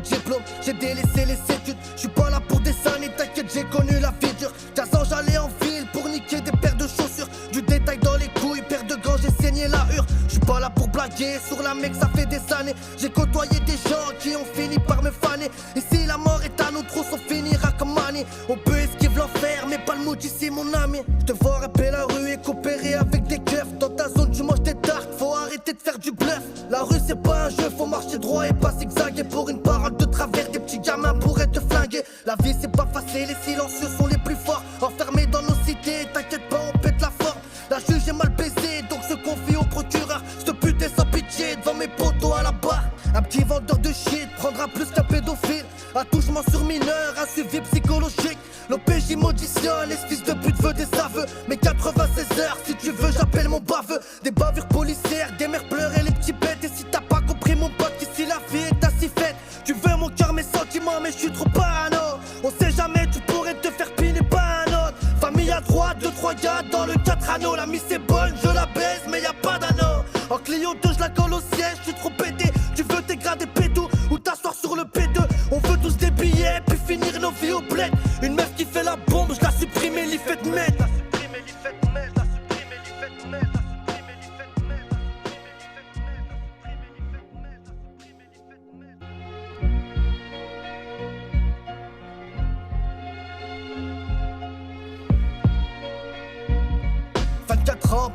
diplôme, j'ai délaissé les études. J'suis pas là pour des années, t'inquiète, j'ai connu la vie dure. 15 ans j'allais en ville pour niquer des paires de chaussures. Du détail dans les couilles, paire de gants, j'ai saigné la hure. J'suis pas là pour blaguer, sur la mec ça fait des années. J'ai côtoyé des gens qui ont fini par me faner. Et si la mort est à nos trousses, on finira comme Manny. On peut esquiver l'enfer, mais pas le mood ici mon ami. J'te vois rapper la rue et coopérer avec des keufs. Dans ta zone tu manges des tartes, faut arrêter de faire du bluff. La rue c'est pas un jeu, faut marcher droit et pas zigzaguer. Pour une parole de travers, des petits gamins pourraient te flinguer. La vie c'est pas facile, les silencieux sont les plus forts. Enfermés dans nos cités, t'inquiète pas on pète la forme. La juge est mal baisée, donc se confie au procureur. J'te butais sans pitié devant mes potos à la barre. Un petit vendeur de shit prendra plus qu'un pédophile. Attouchement sur mineur, un suivi psychologique. L'OPJ m'auditionne, les fils de pute veut des aveux. Mais 96 heures, si tu veux j'appelle mon baveux. Des bavures policières, des mères pleurent les petits bêtes. Et si t'as pas compris mon pote, qu'ici la vie est ainsi faite. Tu veux mon cœur, mes sentiments, mais je suis trop parano. On sait jamais, tu pourrais te faire piner par un autre. Famille à droite, 2-3 gars dans le 4 anneaux. La mise est bonne, je la baise, mais y'a pas d'anneau. En Clio 2, je la colle au siège, je suis trop pété. Tu veux dégrader pédo ou t'asseoir sur le P2. On veut tous des billets, puis finir nos vies au bled. Une meuf qui fait la bombe, je la supprime et l'y fait de mettre.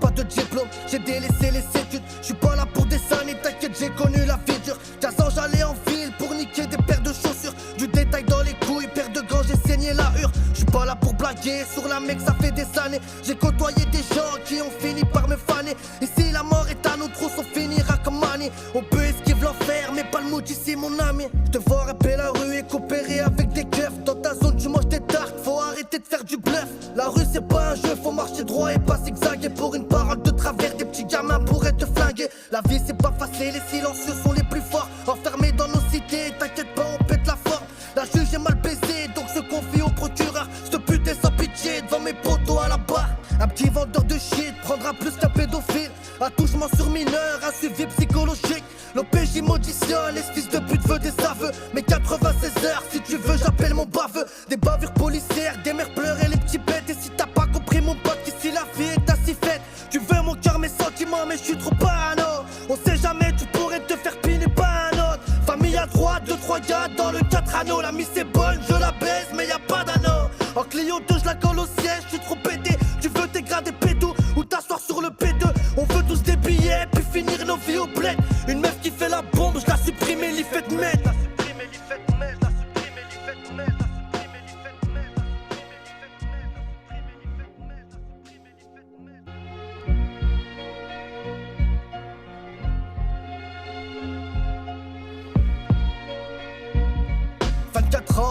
Pas de diplôme, j'ai délaissé les études. J'suis pas là pour des années, t'inquiète, j'ai connu la vie dure. 15 ans j'allais en ville pour niquer des paires de chaussures. Du détail dans les couilles, paire de gants, j'ai saigné la hure. J'suis pas là pour blaguer, sur la mec ça fait des années. J'ai côtoyé des gens qui ont fini par me faner. Et si la mort est à nos trousses, on finira comme Manny. On peut esquiver l'enfer, mais pas le mood ici mon ami. J'te vois rapper la rue et coopérer avec des keufs. Dans ta zone tu manges des tartes, faut arrêter de faire du bluff. La rue c'est pas un jeu, faut marcher droit et pas zigzaguer. Pour une parole de travers, des petits gamins pourraient te flinguer. La vie c'est pas facile, les silencieux sont les plus forts. Enfermés dans nos cités, t'inquiète pas on pète la forme. La juge est mal baisée, donc se confie au procureur. J'te butais sans pitié devant mes potos à la barre. Un petit vendeur de shit prendra plus qu'un pédophile. Attouchement sur mineur, un suivi psychologique. L'OPJ m'auditionne, les fils de pute veut des aveux. Mais 96 heures, si tu veux j'appelle mon baveux. Des bavures policières, des mères pleurent les petits bêtes. Et si t'as pas compris mon pote, qu'ici la vie est ainsi faite. Tu veux mon cœur, mes sentiments, mais je suis trop parano. On sait jamais, tu pourrais te faire piner par un autre. Famille à droite, 2-3 gars dans le 4 anneaux. La mise est bonne, je la baise, mais y'a pas d'anneau. En Clio 2, je la colle au siège, je suis trop pété. Tu veux dégrader pédo ou t'asseoir sur le P2. On veut tous des billets, puis finir nos vies au bled. Une meuf qui fait la bombe, je la supprime et l'y fait de mettre.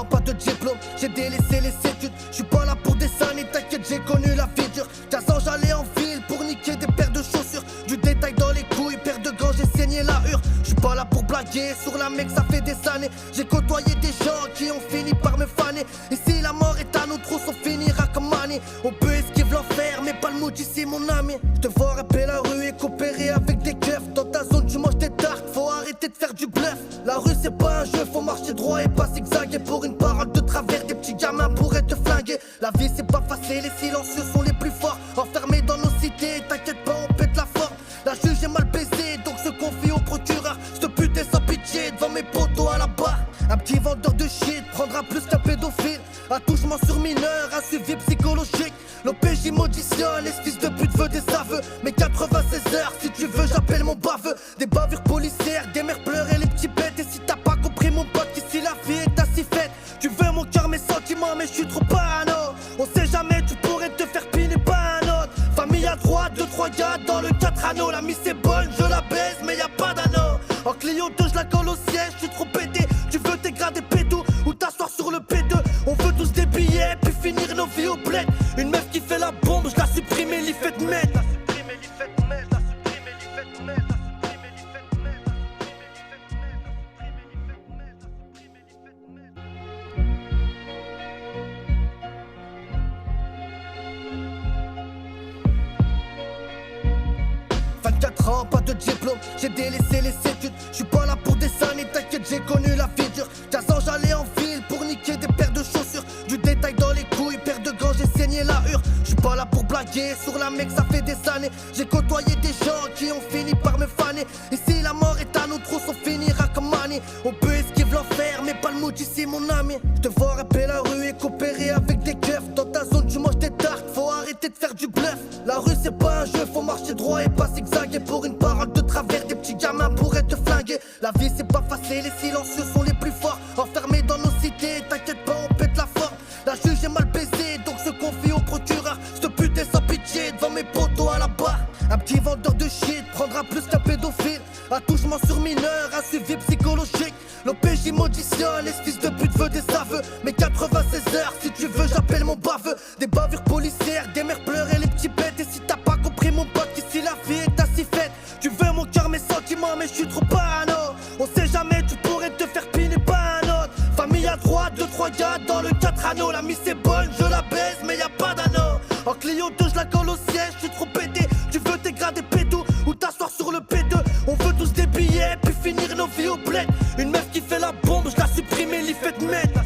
Pas de diplôme, j'ai délaissé les études. J'suis pas là pour des années, t'inquiète, j'ai connu la vie dure. 15 ans j'allais en ville pour niquer des paires de chaussures. Du détail dans les couilles, paire de gants, j'ai saigné la hure. J'suis pas là pour blaguer, sur la mec ça fait des années. J'ai côtoyé des gens qui ont fini par me faner. Et si la mort est à nos trousses, on finira comme Manny. On peut esquiver l'enfer, mais pas le mood ici mon ami. J'te vois rapper la rue et coopérer avec des keufs. Dans ta zone tu manges des tartes, faut arrêter de faire du bluff. La rue c'est pas un jeu, faut marcher droit et pas zigzaguer. Pour une parole de travers, des petits gamins pourraient te flinguer. La vie c'est pas facile, les silencieux sont les plus forts. Enfermés dans nos cités, t'inquiète pas on pète la forme. La juge est mal baisée, donc se confie au procureur. J'te butais sans pitié devant mes potos à la barre. Un petit vendeur de shit prendra plus qu'un pédophile. Attouchement sur mineur, un suivi psychologique. L'OPJ m'auditionne, les fils de pute veut des aveux. Mais 96 heures, si tu veux j'appelle mon baveux. Des bavures policières, des mères pleurent les petits bêtes. Et si t'as pas compris mon pote, qu'ici la vie est ainsi faite. Tu veux mon cœur, mes sentiments, mais je suis trop parano. On sait jamais, tu pourrais te faire piner par un autre. Famille à droite, 2-3 gars dans le 4 anneaux. La mise est bonne, je la baise, mais y'a pas d'anneau. En Clio 2, je la colle au siège, je suis trop pété. Tu veux dégrader pédo ou t'asseoir sur le P2. On veut tous des billets, puis finir nos vies au bled. Une meuf qui fait la bombe, je la supprime et l'y fait de mettre. Pas de diplôme, j'ai délaissé les études. J'suis pas là pour des années, t'inquiète, j'ai connu la vie dure. saigné la hure. J'suis pas là pour blaguer sur la mec, ça fait des années. J'ai côtoyé des gens qui ont fini par me faner. Et si la mort est à nos trousses, on finira comme Manny. On peut esquiver l'enfer, mais pas le mood ici mon ami. J'te vois rapper la rue et coopérer avec des keufs. Dans ta zone tu manges des tartes, faut arrêter de faire du bluff. La rue c'est pas un jeu, faut marcher droit et pas zigzaguer. Pour une parole de travers, des petits gamins pourraient te flinguer. La vie c'est pas facile, les silencieux sont les plus forts. Enfermés dans nos cités, t'inquiète pas on pète la forme. La juge est mal baisée, donc se confie au procureur. J'te pute sans pitié devant mes potos à la barre. Un petit vendeur de shit prendra plus qu'un pédophile. Attouchement sur mineur, un suivi psychologique. L'OPJ m'auditionne, les fils de pute veut des aveux. Mais 96 heures, si tu veux j'appelle mon baveux. Des bavures policières, des mères pleurent et les petits bêtes. Et si t'as pas compris mon pote, qu'ici la vie est ainsi faite. Tu veux mon cœur, mes sentiments, mais je suis trop parano. On sait jamais, tu pourrais te faire piner par un autre. Famille à droite, 2-3 gars dans le 4 anneaux. La mise est bonne, je la baise, mais y'a pas d'anneau. En Clio 2, je la colle au siège, je suis trop pété. Tu veux dégrader pédo ou t'asseoir sur le P2. On veut tous des billets, puis finir nos vies au bled. Une meuf qui fait la bombe, je la supprime et l'y fait de mettre.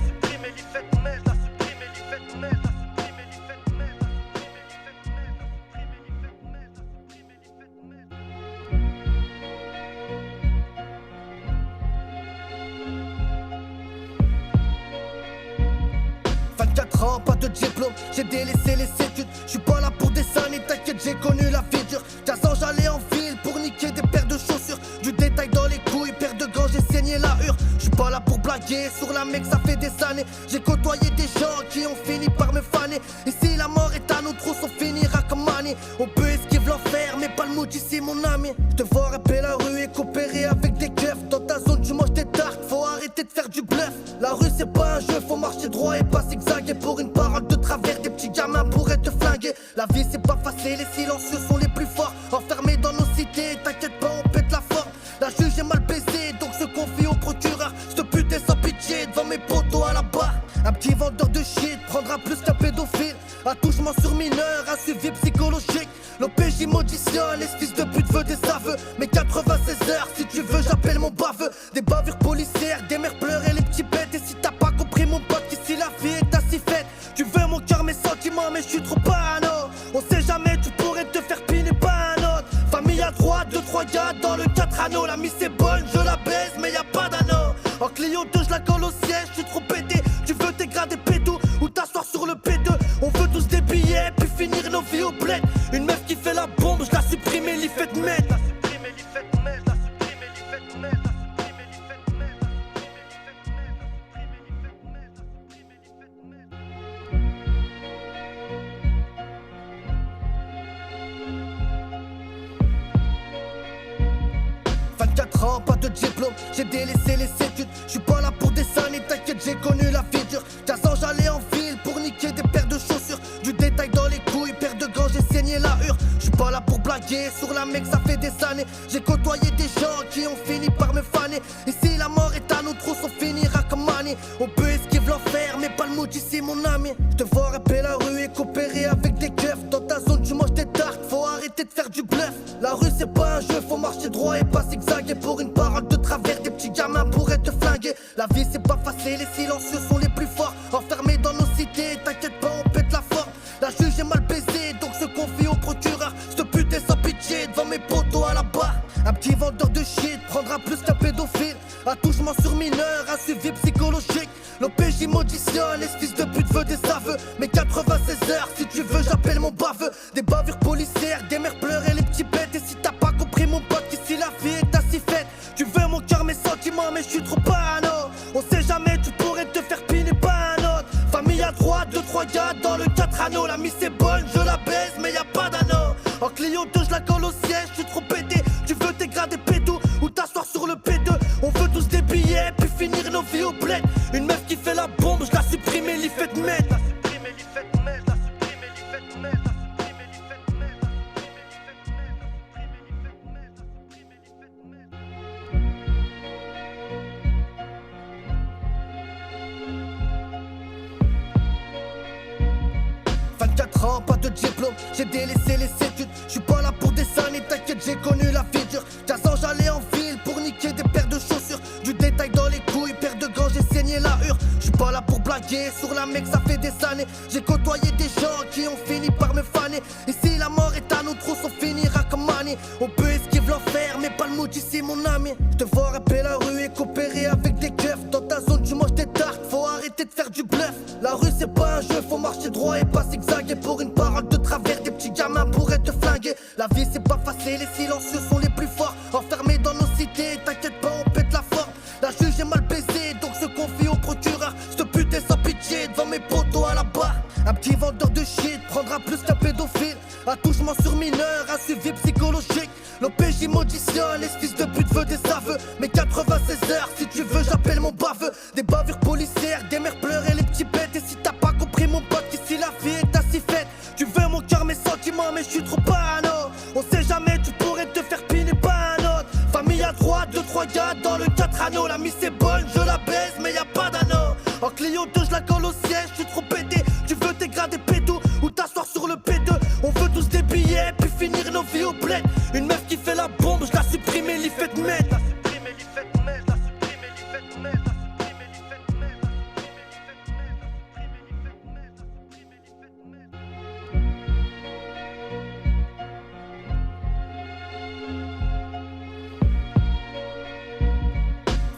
Ans, pas de diplôme, j'ai délaissé les études. J'suis pas là pour des années, t'inquiète, j'ai connu la vie dure. 15 ans, j'allais en ville pour niquer des paires de chaussures. Du détail dans les couilles, paire de gants, j'ai saigné la hure. J'suis pas là pour blaguer sur la mec, ça fait des années. J'ai côtoyé des gens qui ont fini par me faner. Et si la mort est à nos trousses, on finira comme Manny. On peut esquiver l'enfer, mais pas le mood ici mon ami. J'te vois rapper la rue et coopérer avec des keufs. Dans ta zone, tu manges des tartes, faut arrêter de faire du bluff. La rue c'est pas un jeu, faut marcher droit et pas zigzaguer. Pour une parole de travers, des petits gamins pourraient te flinguer. La vie c'est pas facile, les silencieux sont les plus forts. Enfermés dans nos cités, t'inquiète pas on pète la forme. La juge est mal baisée, donc se confie au procureur. J'te pute sans pitié devant mes potos à la barre. Un petit vendeur de shit prendra plus qu'un pédophile. Attouchement sur mineur, un suivi psychologique. L'OPJ m'auditionne, les fils de pute veut des aveux. Mais 96 heures, si tu veux j'appelle mon baveux. Des bavures policières, des mères pleurent et les petits bêtes. Et si t'as pas compris mon pote, qu'ici la vie est ainsi faite. Tu veux mon cœur, mes sentiments, mais je suis trop parano. On sait jamais, tu pourrais te faire piner par un autre. Famille à droite, 2-3 gars dans le 4 anneaux. La mise est bonne, je la baise, mais y'a pas d'anneau. En Clio 2, je la colle au siège, je suis trop pété. Tu veux dégrader pédo ou t'asseoir sur le P2. On veut tous des billets, puis finir nos vies au bled. Une meuf qui fait la bombe, je la supprime et l'y fait de mettre. Ans, pas de diplôme, j'ai délaissé les études. J'suis pas là pour des années, t'inquiète, j'ai connu la vie dure. 15 ans, j'allais en ville pour niquer des paires de chaussures. Du détail dans les couilles, paire de gants, j'ai saigné la hure. J'suis pas là pour blaguer sur la mec, ça fait des années. J'ai côtoyé des gens qui ont fini par me faner. Et si la mort est à nos trousses, on finira comme Manny. On peut esquiver l'enfer, mais pas le mood ici mon ami. J'te vois rapper la rue et coopérer avec des keufs. Dans ta zone, tu manges des tartes, faut arrêter de faire du bluff. La rue c'est pas un jeu, faut marcher droit et pas zigzaguer. Pour une parole de travers, des petits gamins pourraient te flinguer. La vie c'est pas facile, les silencieux sont les plus forts. Enfermés dans nos cités, t'inquiète pas on pète la forme. La juge est mal baisée, donc se confie au procureur. J'te pute sans pitié devant mes potos à la barre. Un petit vendeur de shit prendra plus qu'un pédophile. Attouchement sur mineur, un suivi psychologique. L'OPJ m'auditionne, les fils de pute veut des aveux. Mais 96 heures, si tu veux j'appelle mon baveux. Des bavures policières, des mères pleurent et les petits bêtes. Et si t'as pas compris mon pote, qu'ici la vie est ainsi faite. Tu veux mon cœur, mes sentiments, mais je suis trop parano. On sait jamais, tu pourrais te faire piner par un autre. Famille à droite, 2-3 gars dans le 4 anneaux. La mise est bonne, je la baise, mais y'a pas d'anneau. En Clio 2, je la colle au siège, je suis trop pété. Tu veux dégrader pédo ou t'asseoir sur le P2. On veut tous des billets, puis finir nos vies au bled. Une meuf qui fait la bombe, je la supprime et l'y fait de mettre. Ans, pas de diplôme, j'ai délaissé les études. J'suis pas là pour des années, t'inquiète, j'ai connu la vie dure. 15 ans, j'allais en ville pour niquer des paires de chaussures. Du détail dans les couilles, paire de gants, j'ai saigné la hure. J'suis pas là pour blaguer sur la mec, ça fait des années. J'ai côtoyé des gens qui Mani. Et si la mort est à nous tous, on finira comme Mani. On peut esquiver l'enfer, mais pas le mood ici mon ami. Je te vois rapper la rue et coopérer avec des keufs. Dans ta zone tu manges des tartes, faut arrêter de faire du bluff. La rue c'est pas un jeu, faut marcher droit et pas zigzaguer. Pour une parole de travers, des petits gamins pourraient te flinguer. La vie c'est pas facile, les silencieux sont les plus forts. Enfermés dans nos cités, t'inquiète pas on pète la forme. La juge est mal baisée, donc se confie au procureur. J'te butais sans pitié devant mes potos à la barre. Un petit vendeur de shit prendra plus qu'un pédophile. Attouchement sur mineur, un suivi psychologique. L'OPJ m'auditionne, les fils de pute veut des aveux. Mais 96 heures, si tu veux j'appelle mon baveux. Des bavures policières, des mères pleurent et les petits bêtes. Et si t'as pas compris mon pote, qu'ici la vie est ainsi faite. Tu veux mon cœur, mes sentiments, mais je suis trop parano. On sait jamais, tu pourrais te faire piner pas un autre. Famille à droite, 2-3 gars dans le 4 anneaux. La mise est bonne, je la baise, mais y a pas d'anneau. En Clio 2, je la colle au siège, je suis trop pété. Tu veux dégrader pédo ou t'asseoir sur le P2. On veut tous des billets, puis finir nos vies au bled. Une meuf qui fait la bombe, je la supprime et l'y fait de mettre.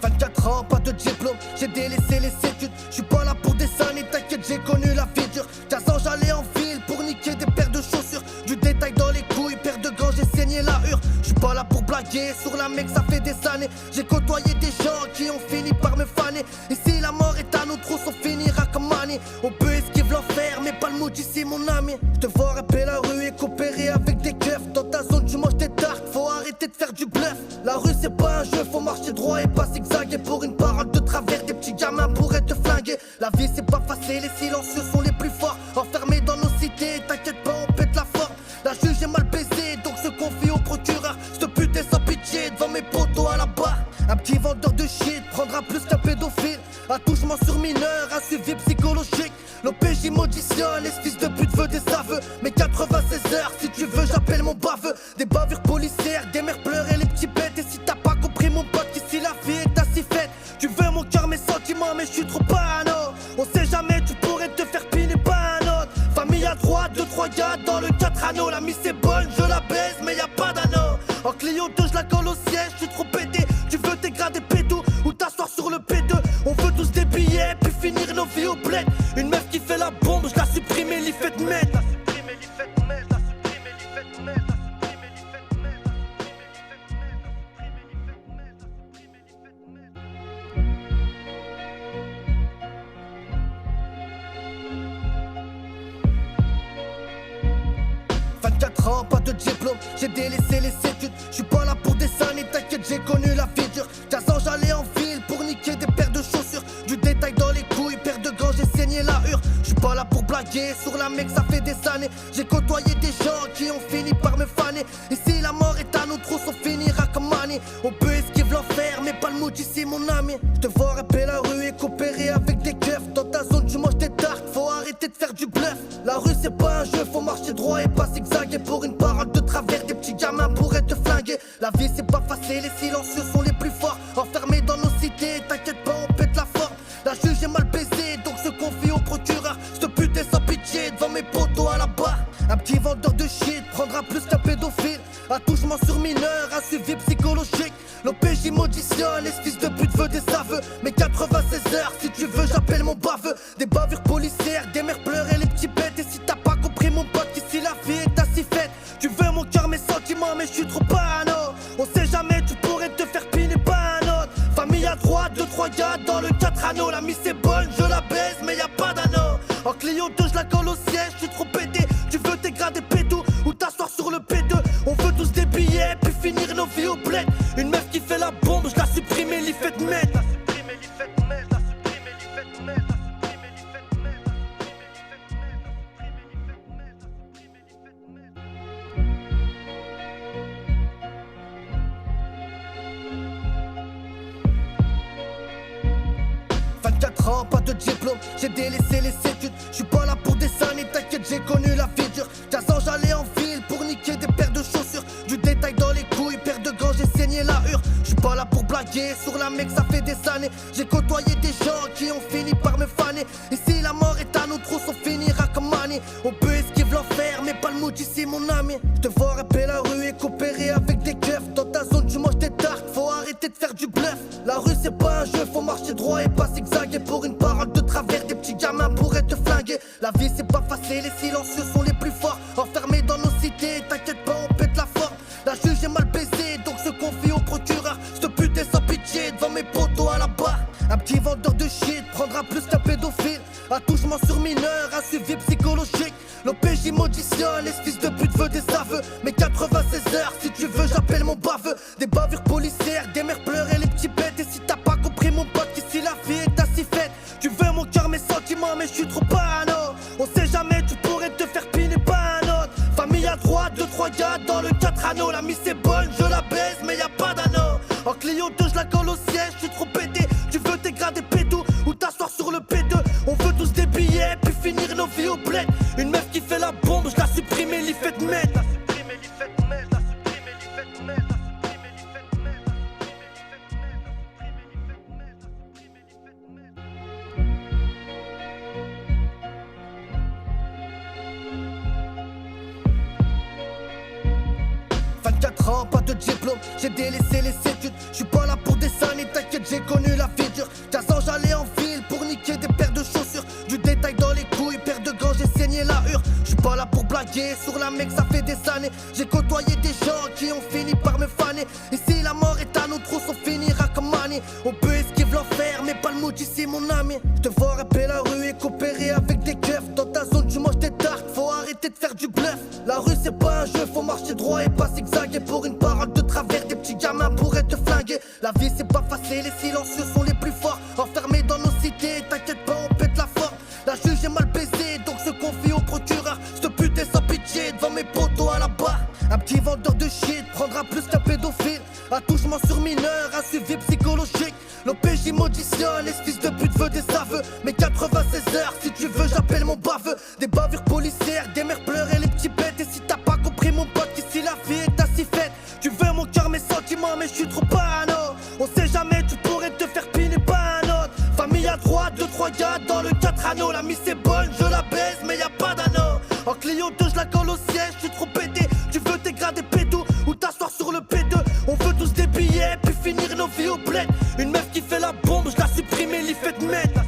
24 ans, pas de diplôme, j'ai délaissé les études. J'suis pas là pour des années, t'inquiète, j'ai connu la vie dure. 15 ans, j'allais en ville pour niquer des paires de chaussures. Du détail dans les couilles, paire de gants, j'ai saigné la hure. J'suis pas là pour blaguer, sur la mec, ça fait des années. J'ai côtoyé des gens qui ont fini par me faner. Et si la mort est à nous tous, on finira comme Mani. On peut esquiver l'enfer, mais pas le mood ici, mon ami. J'te vois rapper la rue et coopérer avec des keufs. Dans ta zone, tu manges des tartes, faut arrêter de faire du bluff. La rue, c'est pas un jeu, faut marcher droit et pas zigzaguer. Pour une parole de travers, des petits gamins pourraient te flinguer. La vie, c'est pas facile, les silencieux sont les plus forts. Enfermés dans nos cités, t'inquiète pas, on pète la forme. La juge est mal baisée, donc se confie au procureur. J'te butais sans pitié devant mes potos à la barre. Un petit vendeur de shit prendra plus qu'un pédophile. Attouchement sur mineur, un suivi psychologique. L'OPJ m'auditionne, les fils de pute veut des aveux. Mais 96 heures, si tu veux j'appelle mon baveux. Des bavures policières, des mères pleurent et les petits bêtes. Et si t'as pas compris mon pote, qu'ici la vie est ainsi faite. Tu veux mon cœur, mes sentiments, mais je suis trop parano. On sait jamais, tu pourrais te faire piner pas un autre. Famille à droite, 2-3 gars dans le 4 anneaux. La mise est bonne, je la baise, mais y a pas d'anneau. En Clio 2, je la colle au siège, je suis trop pété. Tu veux dégrader pédo ou t'asseoir sur le P2. On veut tous des billets, puis finir nos vies au bled. Une meuf qui fait la bombe, je la supprime et l'y fait de mettre. 24 ans, pas de diplôme, j'ai délaissé les études. J'suis pas là pour des années, t'inquiète, j'ai connu la vie dure. 15 ans, j'allais en ville pour niquer des paires de chaussures. Du détail dans les couilles, paire de gants, j'ai saigné la hure. J'suis pas là pour blaguer, sur la mec, ça fait des années. J'ai côtoyé des gens qui ont fini par me faner. Et si la mort est à nous tous, on finira comme Mani. On peut esquiver l'enfer, mais pas le mood ici, mon ami. J'te vois rapper la rue et coopérer avec des keufs. Dans ta zone, tu manges des tartes, faut arrêter de faire du bluff. La rue, c'est pas un jeu, faut marcher droit et pas zigzaguer. Pour une parole de travers, des petits gamins pourraient te flinguer. La vie, c'est pas facile, les silencieux sont les plus forts. Enfermés dans nos cités, t'inquiète pas, on pète la forme. La juge est mal baisée, donc se confie au procureur. J'te butais sans pitié devant mes potos à la barre. Un petit vendeur de shit prendra plus qu'un pédophile. Attouchement sur mineur, un suivi psychologique. L'OPJ m'auditionne, les fils de pute veut des aveux. Mais 96 heures, si tu veux j'appelle mon baveux. Des bavures policières, des mères pleurent et les petits bêtes. Et si t'as pas compris mon pote, qu'ici la vie est ainsi faite. Tu veux mon cœur, mes sentiments, mais je suis trop parano. On sait jamais, tu pourrais te faire piner pas un autre. Famille à droite, 2-3 gars dans le 4 anneaux. La mise est bonne, je la baise, mais y a pas d'anneau. En Clio 2, je la colle au siège, je suis trop pété. Tu veux dégrader pédo ou t'asseoir sur le P2. On veut tous des billets, puis finir nos vies au bled. Une meuf qui fait la bombe, je la supprime et l'y fait de mettre. 24 ans, pas de diplôme, j'ai délaissé les études. J'suis pas là pour des années, t'inquiète, j'ai connu la vie dure. 15 ans, j'allais en ville pour niquer des paires de chaussures. Du détail dans les couilles, paire de gants, j'ai saigné la hure. J'suis pas là pour blaguer, sur la mec, ça fait des années. J'ai côtoyé des gens qui ont fini par me faner. Et si la mort est à nous tous, on finira comme Mani. On peut esquiver l'enfer, mais pas le maudit c'est mon ami. Je te vois rapper la rue et coopérer avec des keufs. Dans ta zone tu manges des tartes, faut arrêter de faire du bluff. La rue c'est pas un jeu, faut marcher droit et pas zigzaguer. Pour une parole de travers, des petits gamins pourraient te flinguer. La vie c'est pas facile, les silencieux sont les plus forts. Enfermés dans nos cités, t'inquiète pas on pète la forme. La juge est mal baisée, donc se confie au procureur. J'te butais sans pitié devant mes potos à la barre. Un petit vendeur de shit prendra plus qu'un pédophile. Attouchement sur mineur, un suivi psychologique. L'OPJ m'auditionne, les fils de pute veut des aveux. Mais 96 heures, si tu veux j'appelle mon baveux. Des bavures policières, des mères pleurent et les petits bêtes. Et si t'as pas compris mon pote, qu'ici la vie est ainsi faite. Tu veux mon cœur, mes sentiments, mais je suis trop parano. On sait jamais, tu pourrais te faire piner par un autre. Famille à droite, 2-3 gars dans le 4 anneaux. La mise est bonne, je la baise, mais y'a pas d'anneau. En Clio 2, je la colle au siège, je suis trop pété. Tu veux dégrader pédo ou t'asseoir sur le P2. On veut tous des billets, puis finir nos vies au bled. Une meuf qui fait la bombe, je la supprime et l'y fait de mettre. 24 ans, pas de diplôme, j'ai délaissé les études. J'suis pas là pour des années, t'inquiète, j'ai connu la vie dure. 15 ans, j'allais en ville pour niquer des paires de chaussures. Du détail dans les couilles, paire de gants, j'ai saigné la hure. J'suis pas là pour blaguer, sur la mec, ça fait des années. J'ai côtoyé des gens qui ont fini par me faner. Et si la mort est à nos trousses, on finira comme Manny. On peut esquiver l'enfer, mais pas le maudit, c'est mon ami. Je te vois rapper la rue et coopérer avec des keufs. Dans ta zone, tu manges des tartes, faut arrêter de faire du bluff. La rue, c'est pas un jeu, faut marcher droit et pas zigzaguer. Pour une parole de travers, des petits gamins pourraient te flinguer. La vie, c'est pas facile, les silencieux sont les plus forts. Enfermés dans nos cités, t'inquiète pas, on pète la forme. La juge est mal baisée, donc se confie au procureur. J'te butais sans pitié devant mes potos à la barre. Un petit vendeur de shit prendra plus qu'un pédophile. Attouchement sur mineur, un suivi psychologique. L'OPJ m'auditionne, les fils de pute veut des aveux. Mais 96 heures, si tu veux j'appelle mon baveux. Des bavures policières, des mères pleurent et les petits bêtes. Et si t'as pas compris mon pote, qu'ici la vie est ainsi faite. Tu veux mon cœur, mes sentiments, mais je suis trop parano. On sait jamais, tu pourrais te faire piner par un autre. Famille à droite, 2-3 gars dans le 4 anneaux. La mise est bonne, je la baise, mais y'a pas d'anneau. En Clio 2, je la colle au siège, je suis trop pété. Tu veux dégrader pédo ou t'asseoir sur le P2. On veut tous des billets, puis finir nos vies au bled. Une meuf qui fait la bombe, je la supprime et l'y fait de mettre.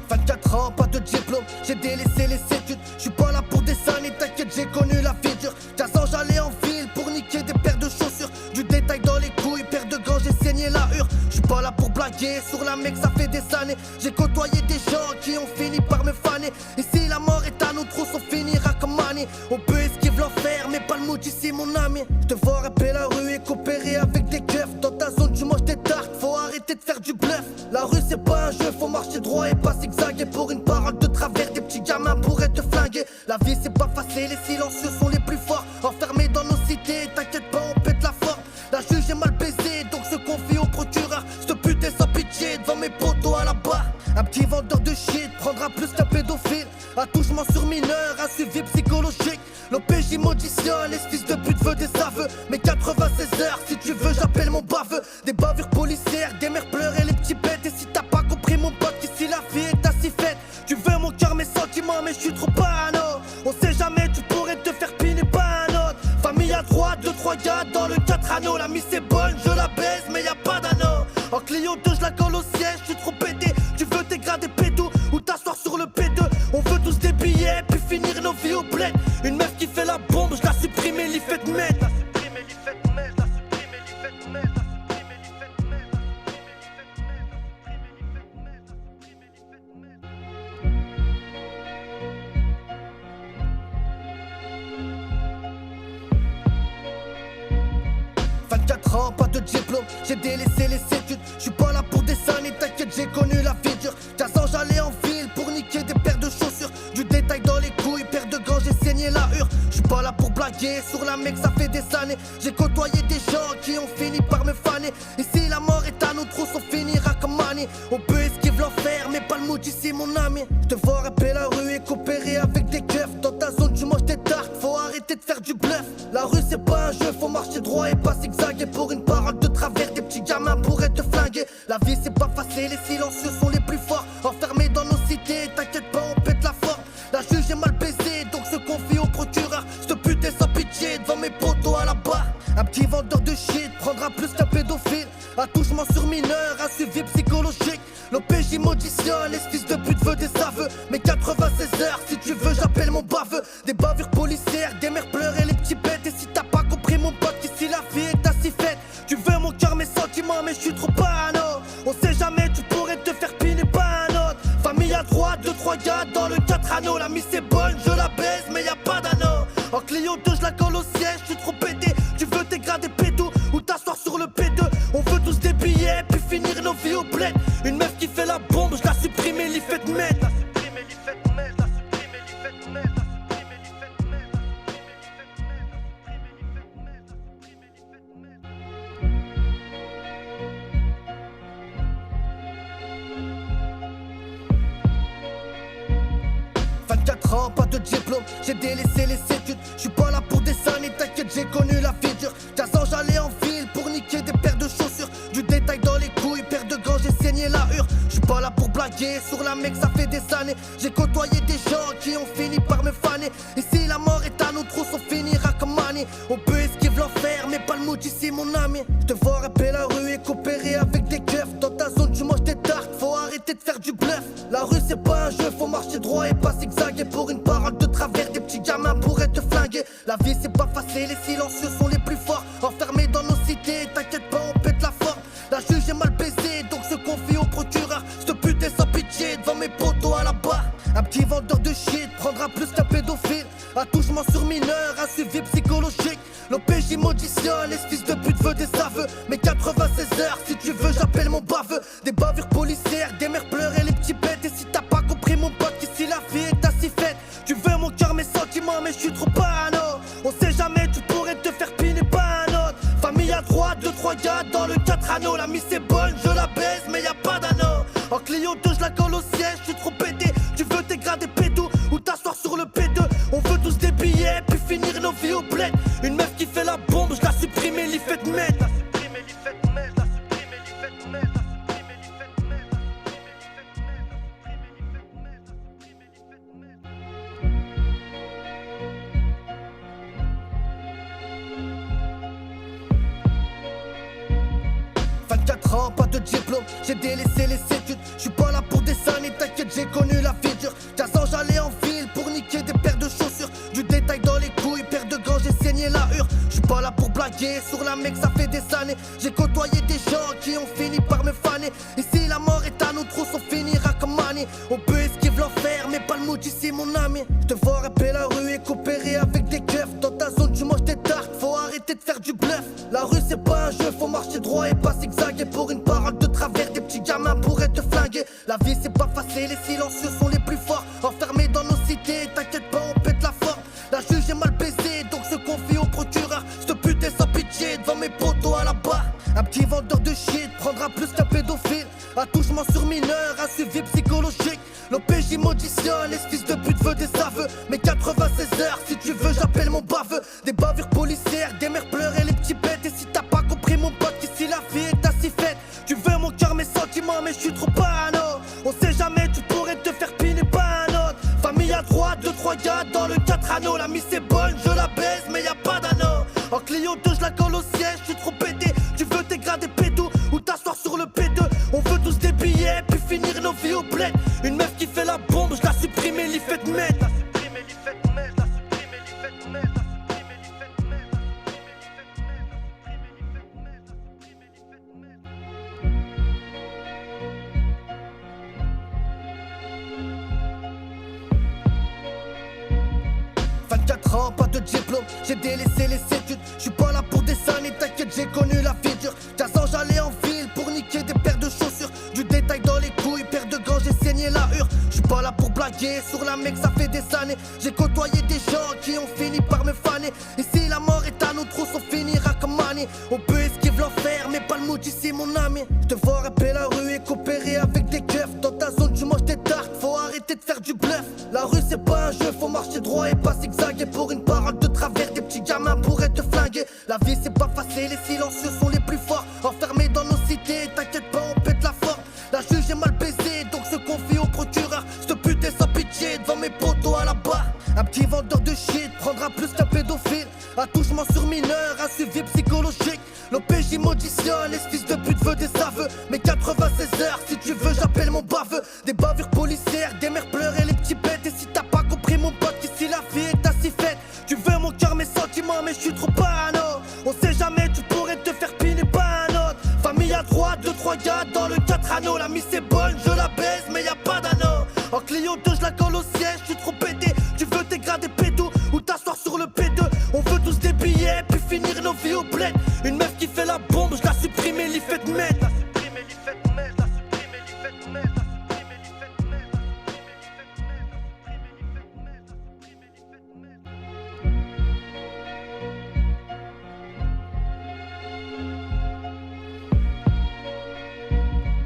24 ans, pas de diplôme, j'ai délaissé les études. J'suis pas là pour des années, t'inquiète, j'ai connu la vie dure. 15 ans, j'allais en ville pour niquer des paires de chaussures. Du détail dans les couilles, paire de gants, j'ai saigné la hure. J'suis pas là pour blaguer, sur la mec, ça fait des années. J'ai côtoyé des gens qui ont fini par me faner. Et si la mort est à nos trousses, on finira comme Manny. On peut esquiver l'enfer, mais pas le maudit, c'est mon ami. Je te vois rapper la rue et coopérer avec des keufs. Dans ta zone, tu manges des tartes, faut arrêter de faire du bluff. La rue, c'est pas un jeu, faut marcher droit et pas zigzaguer. Pour une parole de travers, des petits gamins pourraient te flinguer. La vie, c'est pas facile, les silencieux sont les plus forts. Enfermés dans nos cités, t'inquiète pas, on pète la forme. La juge est mal baisée, donc se confie au procureur. J'te butais sans pitié devant mes potos à la barre. Un petit vendeur de shit prendra plus qu'un pédophile. Attouchement sur mineur, un suivi psychologique. L'OPJ m'auditionne, les fils de pute veut des aveux. Mais 96 heures, si tu veux j'appelle mon baveux. Des bavures policières, des mères pleurent et les petits bêtes. Et si t'as pas compris mon pote, qu'ici la vie est ainsi faite. Tu veux mon cœur, mes sentiments, mais je suis trop parano. On sait jamais, tu pourrais te faire piner par un autre. Famille à droite, 2-3 gars dans le 4 anneaux. La mise est bonne, je la baise, mais y'a pas d'anneau. En Clio 2, je la colle au siège, je suis trop pété. Tu veux dégrader pédo ou t'asseoir sur le P2. On veut tous des billets, puis finir nos vies au bled. Une meuf qui fait la bombe, je la supprime et l'y fait de mettre. 24 ans, pas de diplôme, j'ai délaissé les études. J'suis pas là pour des années, t'inquiète, j'ai connu la vie dure. 15 ans, j'allais en ville pour niquer des paires de chaussures. Du détail dans les couilles, paire de gants, j'ai saigné la hure. J'suis pas là pour blaguer, sur la mec, ça fait des années. J'ai côtoyé des gens qui ont fini par me faner. Et si la mort est à nos trousses, on finira comme Manny. On peut esquiver l'enfer, mais pas le maudit, c'est mon ami. Je te vois rapper la rue et coopérer avec des keufs. Dans ta zone, tu manges des confie au procureur. J'te putain sans pitié devant mes potos à la barre. Un petit vendeur de shit prendra plus qu'un pédophile. Attouchement sur mineur, un suivi psychologique. L'OPJ m'auditionne, les fils de pute veut des aveux. Mais 96 heures, si tu veux j'appelle mon baveux. Des bavures policières, des mères pleurent et les petits bêtes. Et si t'as pas compris mon pote, qu'ici la vie est ainsi faite. Tu veux mon cœur, mes sentiments, mais je suis trop parano. On sait jamais, tu pourrais te faire piner par un autre. Famille à droite, 2-3 gars dans le 4 anneaux. La mise est bonne, je la baise, mais y a pas d'anneau. En Clio 2, je la colle au siège, je suis trop pété. Tu veux dégrader pédo ou t'asseoir sur le P2. On veut tous des billets, puis finir nos vies au bled. Une meuf qui fait la bombe, je la supprime et l'y fait de mettre. 24 ans, pas de diplôme, j'ai délaissé les études. J'suis pas là pour des années, t'inquiète, j'ai connu la vie dure. 15 ans, j'allais en ville pour niquer des paires de chaussures. Du détail dans les couilles, paire de gants, j'ai saigné la hure. J'suis pas là pour blaguer, sur la mec, ça fait des années. J'ai côtoyé des gens qui ont fini par me faner. Et si la mort est à nos trousses, on finira comme Annie. On peut esquiver l'enfer, mais pas le mood ici, mon ami. J'te vois rapper la rue et coopérer avec des keufs. Dans ta zone, tu manges des tartes, faut arrêter de faire du bluff. La rue, c'est pas un jeu, faut marcher droit et pas zigzaguer. Pour une parole de travers, des petits gamins pourraient te flinguer. La vie, c'est pas facile, les silencieux sont les plus forts. Enfermés dans nos cités, t'inquiète pas, on pète la forme. La juge est mal baisée, donc se confie au procureur. J'te putain sans pitié devant mes potos à la barre. Un petit vendeur de shit prendra plus qu'un pédophile. Attouchement sur mineur, un suivi psychologique. L'OPJ m'auditionne, les fils de pute veut des aveux. Mais 96 heures, si tu veux j'appelle mon baveux. Des bavures policières, des mères pleurent et les petits bêtes. Et si t'as pas compris mon pote, qu'ici la vie est ainsi faite. Tu veux mon cœur, mes sentiments, mais je suis trop parano. On sait jamais, tu pourrais te faire piner par un autre. Famille à droite, 2-3 gars dans le 4 anneaux. La mise est bonne, je la baise, mais y a pas d'anneau. En Clio 2, je la colle au siège, je suis trop pété. Tu veux dégrader pédo ou t'asseoir sur le P2. On veut tous des billets, puis finir nos vies au bled. Une meuf qui fait la bombe, je la supprime et l'y fait de mettre. 24 ans, pas de diplôme, j'ai délaissé les études. J'suis pas là pour des années, t'inquiète, j'ai connu la vie dure. 15 ans, j'allais en ville pour niquer des paires de chaussures. Du détail dans les couilles, paire de gants, j'ai saigné la hure. J'suis pas là pour blaguer, sur la mec, ça fait des années. J'ai côtoyé des gens qui ont fini par me faner. Et si la mort est à nos trousses, on finira comme Annie. On peut esquiver l'enfer, mais pas le mood ici, mon ami. J'te vois rapper la rue et coopérer avec des keufs. Dans ta zone, tu manges des tartes, faut arrêter de faire du bluff. La rue, c'est pas un jeu, faut marcher droit et pas zigzaguer. Pour une parole de travers, des petits gamins pourraient te flinguer. La vie, c'est pas facile, les silencieux sont les plus forts. Enfermés dans nos cités, t'inquiète pas, on pète la forme. La juge est mal baisée, donc se confie au procureur. J'te putain sans pitié devant mes potos à la barre. Un petit vendeur de shit prendra plus qu'un pédophile. Attouchement sur mineur, un suivi psychologique. L'OPJ m'auditionne, les fils de pute veut des aveux. Mais 96 heures, si tu veux j'appelle mon baveux. Des bavures policières, des mères pleurent et les petits bêtes. Et si t'as pas compris mon pote, qu'ici la vie est ainsi faite. Tu veux mon cœur, mes sentiments, mais je suis trop parano. On sait jamais, tu pourrais te faire piner par un autre. Famille à droite, 2-3 gars dans le 4 anneaux. La mise est bonne, je la baise, mais y a pas d'anneau. En Clio 2, je la colle au siège, je suis trop pété. Tu veux dégrader pédo ou t'asseoir sur le P2. On veut tous des billets, puis finir nos vies au bled. Une meuf qui fait la bombe, je la supprime et l'y fait de mettre. 24 ans, pas de diplôme, j'ai délaissé les études. J'suis pas là pour des années, t'inquiète, j'ai connu la vie dure. 15 ans, j'allais en ville pour niquer des paires de chaussures. Du détail dans les couilles, paire de gants, j'ai saigné la hure. J'suis pas là pour blaguer, sur la mec, ça fait des années. J'ai côtoyé des gens qui ont fini par me faner. Et si la mort est à nos trousses, on finira comme Annie. On peut esquiver l'enfer, mais pas le mood ici, mon ami. J'te vois rapper la rue et coopérer avec des keufs. Dans ta zone, tu manges des tartes, faut arrêter de faire du bluff. La rue, c'est pas un jeu, faut marcher droit et pas zigzaguer. Pour une parole de travers, des petits gamins pourraient te flinguer. La vie, c'est pas facile, les silencieux sont les plus forts. Enfermés dans nos cités, t'inquiète pas, on pète la forme. La juge est mal baisée, donc se confie au procureur. J'te putain sans pitié devant mes potos à la barre. Un petit vendeur de shit prendra plus qu'un pédophile. Attouchement sur mineur, un suivi psychologique. L'OPJ m'auditionne, et ce fils de pute veut des aveux. Mais 96 heures, si tu veux j'appelle mon baveux. Des bavures policières, des mères pleurent et les petits bêtes. Et si t'as pas compris mon pote, qu'ici la vie est ainsi faite. Tu veux mon cœur, mes sentiments, mais je suis trop parano. On sait jamais, tu pourrais te faire piner par un autre. Famille à droite, 2-3 gars dans le 4 anneaux. La mise est bonne, je la baise, mais y a pas d'anneau. En Clio 2, je la colle au siège, je suis trop pété. Tu veux dégrader pédo ou t'asseoir sur le P2. On veut tous des billets, puis finir nos vies au bled. Une meuf qui fait la bombe, je la supprime et l'y fait de mettre. La supprime et l'y fait de mettre, la supprime et l'y fait de mettre, la supprime et l'y fait de mettre, la supprime et l'y fait de mettre, la supprime et l'y fait de mettre, la supprime et l'y fait de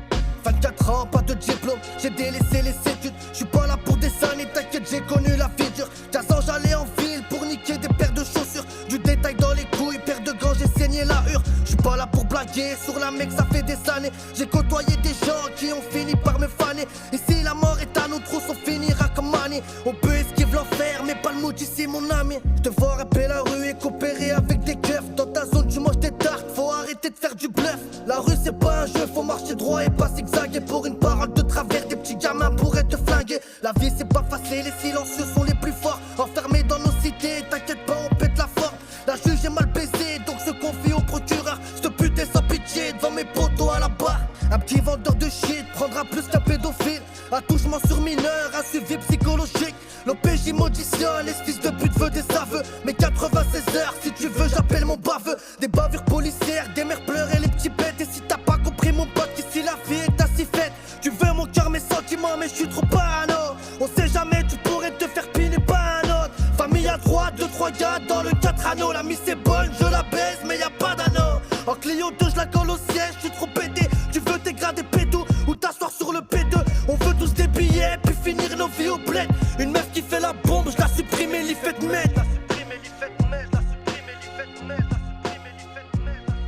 mettre. 24 ans, pas de diplôme, j'ai délaissé les études. J'suis pas là pour des années, t'inquiète, j'ai connu la vie dure. 15 ans, j'allais en ville pour niquer des paires de chaussures. Du détail dans les couilles, paire de gants, j'ai saigné la hure. J'suis pas là pour blaguer, sur la mec, ça fait des années. J'ai côtoyé des gens qui ont fini par me faner. Et si la mort est à nos trousses, on finira comme Manny. On peut esquiver l'enfer, mais pas le mood ici, mon ami. J'te vois rapper la rue et coopérer avec des keufs. Dans ta zone, tu manges des tartes, faut arrêter de faire du bluff. La rue, c'est pas un jeu, faut marcher droit et pas zigzaguer. Pour une parole de travers, des petits gamins pourraient te flinguer. La vie, c'est pas facile, les silencieux sont les plus forts. Enfermés dans nos cités, t'inquiète pas, on pète la forme. La juge est mal baisée, donc se confie au procureur. J'te putain sans pitié devant mes potos à la barre. Un petit vendeur de shit prendra plus qu'un pédophile. Attouchement sur mineur, un suivi psychologique. L'OPJ m'auditionne, et ce fils de pute veut des aveux. Mais 96 heures, si tu veux j'appelle mon baveux. Des bavures policières, des mères pleurent et les petits bêtes. Et si t'as pas compris mon pote, qu'ici la vie est ainsi faite. Tu veux mon cœur, mes sentiments, mais je suis trop parano. On sait jamais, tu pourrais te faire piner par un autre. Famille à droite, 2-3 gars dans le 4 anneaux. La mise est bonne, je la baise, mais y a pas d'anneau. En Clio 2, je la colle au siège, je suis trop pété. Tu veux dégrader pédo ou t'asseoir sur le P2. On veut tous des billets, puis finir nos vies au bled. Une meuf qui fait la bombe, je la supprime et l'y fait de mettre. La supprime et l'y fait de mettre, la supprime et l'y fait de mettre, la supprime et l'y fait de mettre, la supprime et l'y fait de mettre, la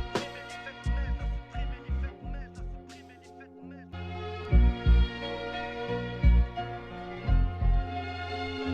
supprime et l'y fait de mettre, la supprime et l'y fait de mettre, la supprime et l'y fait de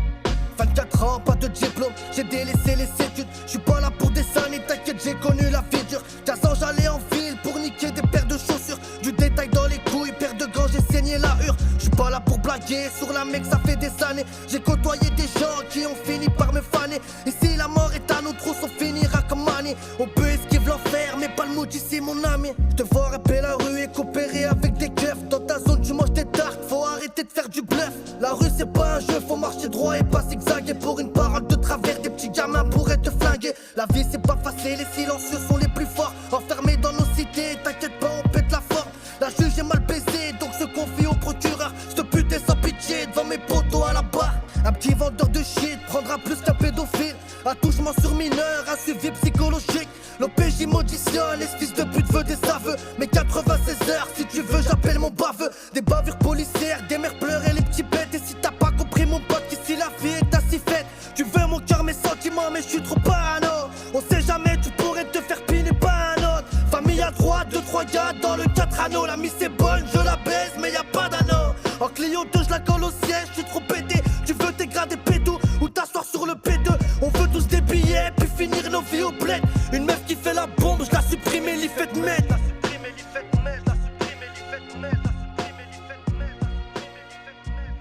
mettre. 24 ans, pas de diplôme, j'ai délaissé les études. J'suis pas là pour des années, t'inquiète, j'ai connu la vie dure. 15 ans, j'allais en ville pour niquer des paires de chaussures. Du détail dans les couilles, paire de gants, j'ai saigné la hure. J'suis pas là pour blaguer, sur la mec, ça fait des années. J'ai côtoyé des gens qui ont fini par me faner. Et si la mort est à nos trousses, on finira comme Manny. On peut esquiver l'enfer, mais pas le mood ici, mon ami. J'te vois rapper la rue et coopérer avec des keufs. Dans ta zone, tu manges des tartes, faut arrêter de faire du bluff. La rue, c'est pas un jeu, faut marcher droit et pas zigzaguer. Pour une parole de travers, des petits gamins pourraient te flinguer. La vie, c'est pas facile, les silencieux sont les plus forts. Enfermés dans nos cités, t'inquiète pas, on pète la forme. La juge est mal baisée, donc se confie au procureur. J'te putain sans pitié devant mes potos à la barre. Un petit vendeur de shit prendra plus qu'un pédophile. Attouchement sur mineur, un suivi psychologique. L'OPJ m'auditionne, et ce fils de pute veut des aveux. Mais 96 heures, si tu veux j'appelle mon baveux. Des bavures policières, des mères pleurent et les petits bêtes. Et si t'as pas compris mon pote, qu'ici la vie est ainsi faite. Tu veux mon cœur, mes sentiments, mais je suis trop parano. On sait jamais, tu pourrais te faire piner par un autre. Famille à droite, 2-3 gars dans le 4 anneaux. La mise est bonne, je la baise, mais y a pas d'anneau. En Clio 2, je la colle au siège, je suis trop pété. Tu veux dégrader pédo ou t'asseoir sur le P2. On veut tous des billets, puis finir nos vies au bled. Une meuf qui fait la bombe, je la supprime et l'y fait de mettre. La supprime et l'y fait de mettre, la supprime et l'y fait de mettre, la supprime et l'y fait de mettre, la supprime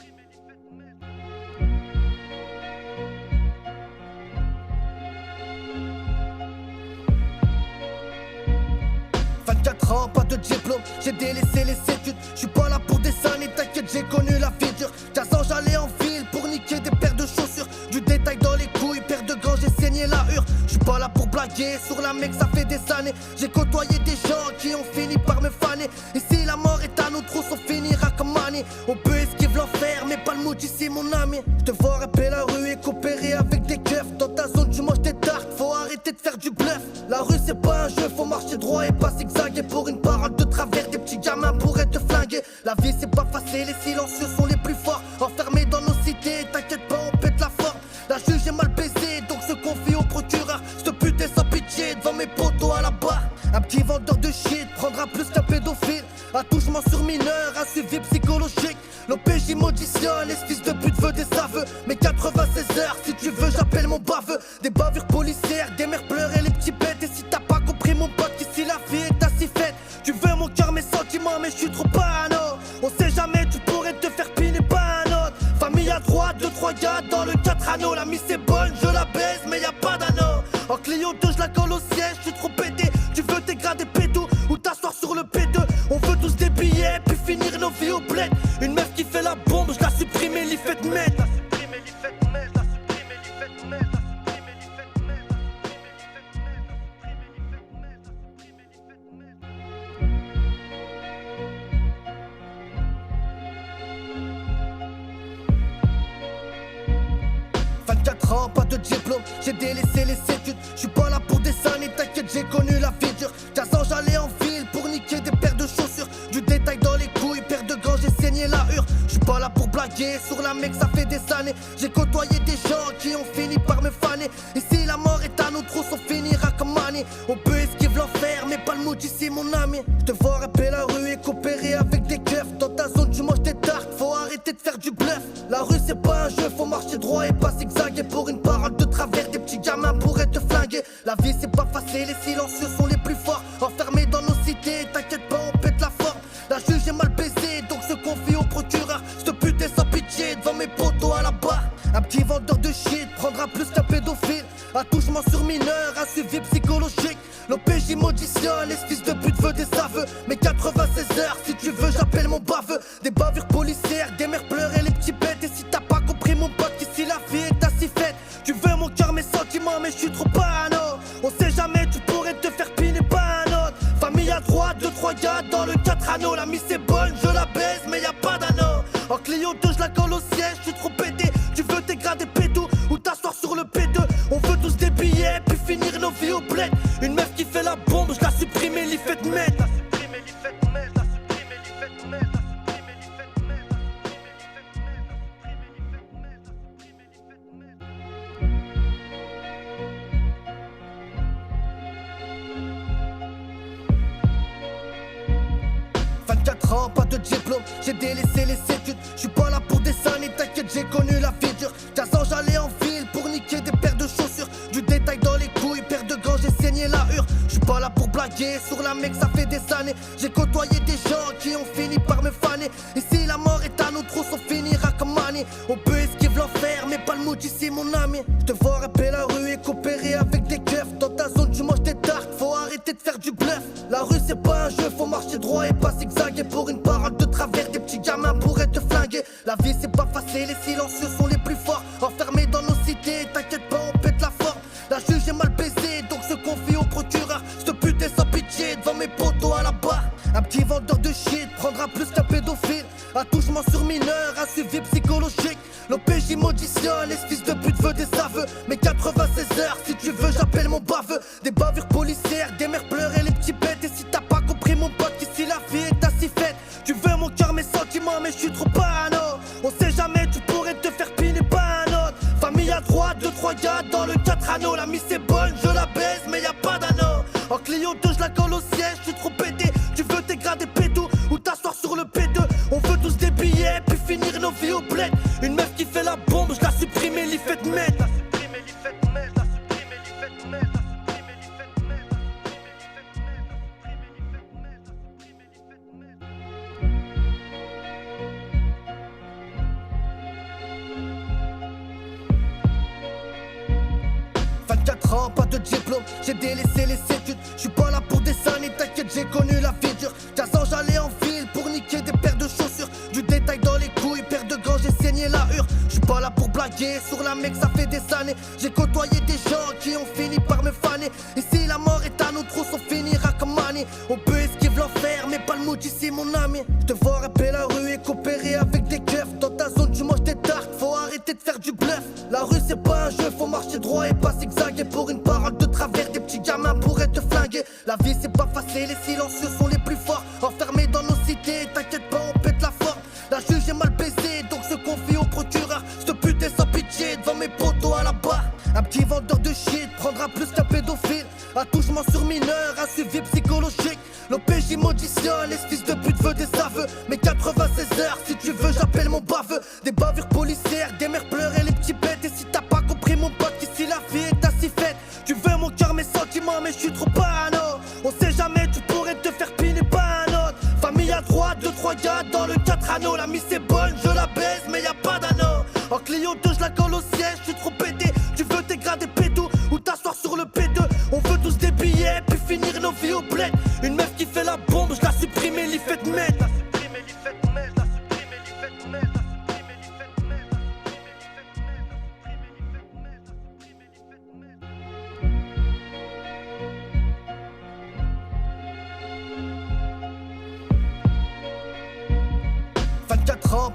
et l'y fait de mettre, la supprime et l'y fait de mettre, la supprime et l'y fait de mettre. 24 ans, pas de diplôme, j'ai délaissé les études. J'suis pas là pour des années, t'inquiète, j'ai connu la vie dure. 15 ans, j'allais en ville pour niquer des paires de chaussures. Du détail dans les couilles, paire de gants, j'ai saigné la hure. J'suis pas là pour blaguer, sur la mec, ça fait des années. J'ai côtoyé des gens qui ont fini par me faner. Et si la mort est à nos trousses, on finira comme Manny. On peut esquiver l'enfer, mais pas le mood ici, mon ami. J'te vois rapper la rue et coopérer avec des keufs. Dans ta zone, tu manges des tartes, faut arrêter de faire du bluff. La rue, c'est pas un jeu, faut marcher droit et pas zigzaguer. Pour une parole de travers, des petits gamins pourraient te flinguer. La vie, c'est pas facile, les silencieux sont les plus forts. Enfermés dans nos cités, t'inquiète pas, on pète la forme. La juge est mal baisée, donc se confie au procureur. J'te putain sans pitié devant mes potos à la barre. Un petit vendeur de shit prendra plus qu'un pédophile. Attouchement sur mineur, un suivi psychologique. L'OPJ m'auditionne, les fils de pute veut des aveux. Mais 96 heures, si tu veux j'appelle mon baveux. Des bavures policières, des mères pleurer les petits bêtes. Et si t'as pas compris mon pote, qu'ici la vie est ainsi faite. Tu veux mon cœur, mes sentiments, mais je suis trop parano. On sait jamais, tu pourrais te faire piner par un autre. Famille à droite, 2-3 gars dans le 4 anneaux. La mise est bonne, je la baise, mais y'a pas d'anneau. En Clio 2, je la colle au siège, je suis trop pété. Tu veux dégrader pédo ou t'asseoir sur le P2. On veut tous des billets, puis finir nos vies au bled. Une meuf qui fait la bombe, je la supprime et l'y fait mettre. Pas de diplôme, j'ai délaissé les études. J'suis pas là pour des années, t'inquiète, j'ai connu la vie dure. 15 ans, j'allais en ville pour niquer des paires de chaussures. Du détail dans les couilles, paire de gants, j'ai saigné la hure. J'suis pas là pour blaguer, sur la mec, ça fait des années. J'ai côtoyé des gens qui ont fini par me faner. Et si la mort est à nos trousses, on finira comme Manny. On peut esquiver l'enfer, mais pas le maudit, c'est mon ami. J'te vois rapper la rue et coopérer avec des keufs. Dans ta zone, tu manges des tartes, faut arrêter de faire du bluff. La rue, c'est pas un jeu, faut marcher droit et pas zigzaguer. Pour une parole de travers, des petits gamins pourraient te flinguer. La vie c'est pas facile, les silencieux sont les plus forts. Enfermés dans nos cités, t'inquiète pas, on pète la forme. La juge est mal baisée, donc se confie au procureur. J'te putain sans pitié devant mes potos à la barre. Un petit vendeur de shit prendra plus qu'un pédophile. Attouchement sur mineur, un suivi psychologique. L'OPJ m'auditionne, les fils de pute veut des aveux. Mais 96 heures, si tu veux j'appelle mon baveux. Des bavures policières, des mères pleurer les petits bêtes. Et si t'as pas compris mon pote, qu'ici la vie est ainsi faite. Tu veux mon cœur, mes sentiments, mais je suis trop parano. On sait jamais, tu pourrais te faire piner par un autre. Famille à droite, 2-3 gars dans le 4 anneaux. La mise est bonne, je la baise, mais y'a pas d'anneau. En Clio 2, je la colle au siège, je suis trop pété. Tu veux dégrader pédo ou t'asseoir sur le P2. On veut tous des billets, puis finir nos vies au bled. Une meuf qui fait la bombe, je la supprime et l'y fait mettre. Pas de diplôme, j'ai délaissé les études. J'suis pas là pour des années, t'inquiète, j'ai connu la vie dure. 15 ans, j'allais en ville pour niquer des paires de chaussures. Du détail dans les couilles, paire de gants, j'ai saigné la hure. J'suis pas là pour blaguer, sur la mec, ça fait des années. J'ai côtoyé des gens qui ont fini par me faner. Et si la mort est à nos trousses, on finira comme Manny. On peut esquiver l'enfer, mais pas le maudit, c'est mon ami. J'te vois rapper la rue et coopérer avec des keufs. Dans ta zone, tu manges des tartes, faut arrêter de faire du bluff. La rue, c'est pas un jeu, faut marcher droit et pas zigzaguer. Pour une parole de travers, des petits gamins pourraient te flinguer. La vie c'est pas facile, les silencieux sont les plus forts. Enfermés dans nos cités, t'inquiète pas, on pète la forme. La juge est mal baisée, donc se confie au procureur. J'te putain sans pitié devant mes potos à la barre. Un petit vendeur de shit prendra plus qu'un pédophile. Attouchement sur mineur, un suivi psychologique. L'OPJ m'auditionne, les fils de pute veut des aveux. Mais 96 heures, si tu veux j'appelle mon baveux. Des bavures policières, des mères pleurer les petits bêtes. Et si t'as pas compris mon pote, qu'ici la vie est ainsi faite. Tu veux mon cœur, mes sentiments, mais je suis trop parano. On sait jamais, tu pourrais te faire piner par un autre. Famille à droite, 2-3 gars dans le 4 anneaux. La mise est bonne, je la baise, mais y'a pas d'anneau. En Clio 2, je la colle au siège, je suis trop pété. Tu veux dégrader pédo ou t'asseoir sur le P2. On veut tous des billets, puis finir nos vies au bled. Une meuf qui fait la bombe, je la supprime et l'y fait mettre. Pas de diplôme, j'ai délaissé les études. J'suis pas là pour des années, t'inquiète, j'ai connu la vie dure. 15 ans, j'allais en ville pour niquer des paires de chaussures. Du détail dans les couilles, paire de gants, j'ai saigné la hure. J'suis pas là pour blaguer, sur la mec, ça fait des années. J'ai côtoyé des gens qui ont fini par me faner. Et si la mort est à nos trousses, on finira comme Manny. On peut esquiver l'enfer, mais pas le maudit, c'est mon ami. J'te vois rapper la rue et coopérer avec des keufs. Dans ta zone, tu manges des tartes, faut arrêter de faire du bluff. La rue, c'est pas un jeu, faut marcher droit et pas zigzaguer. Pour une parole de travers, des petits gamins pourraient te flinguer. La vie c'est pas facile, les silencieux sont les plus forts. Enfermés dans nos cités, t'inquiète pas, on pète la forme. La juge est mal baisée, donc se confie au procureur. J'te putain sans pitié devant mes potos à la barre. Un petit vendeur de shit prendra plus qu'un pédophile. Attouchement sur mineur, un suivi psychologique. L'OPJ m'auditionne, les fils de pute veut des aveux. Mais 96 heures, si tu veux j'appelle mon mon baveux. Des bavures policières, des mères pleurent les petits bêtes. Et si t'as pas compris mon pote, qu'ici la vie est assez faite. Tu veux mon cœur, mes sentiments, mais je suis trop parano. On sait jamais, tu pourrais te faire piner par un autre. Famille à droite, 2-3 gars dans le 4 anneaux. La mise est bonne, je la baise, mais y'a pas d'anneau. En Clio 2, je la colle au siège, je suis trop pété. Tu veux dégrader pédo ou t'asseoir sur le P2. On veut tous des billets, puis finir nos vies au bled. Une meuf qui fait la bombe, je la supprime et l'y fait de mettre.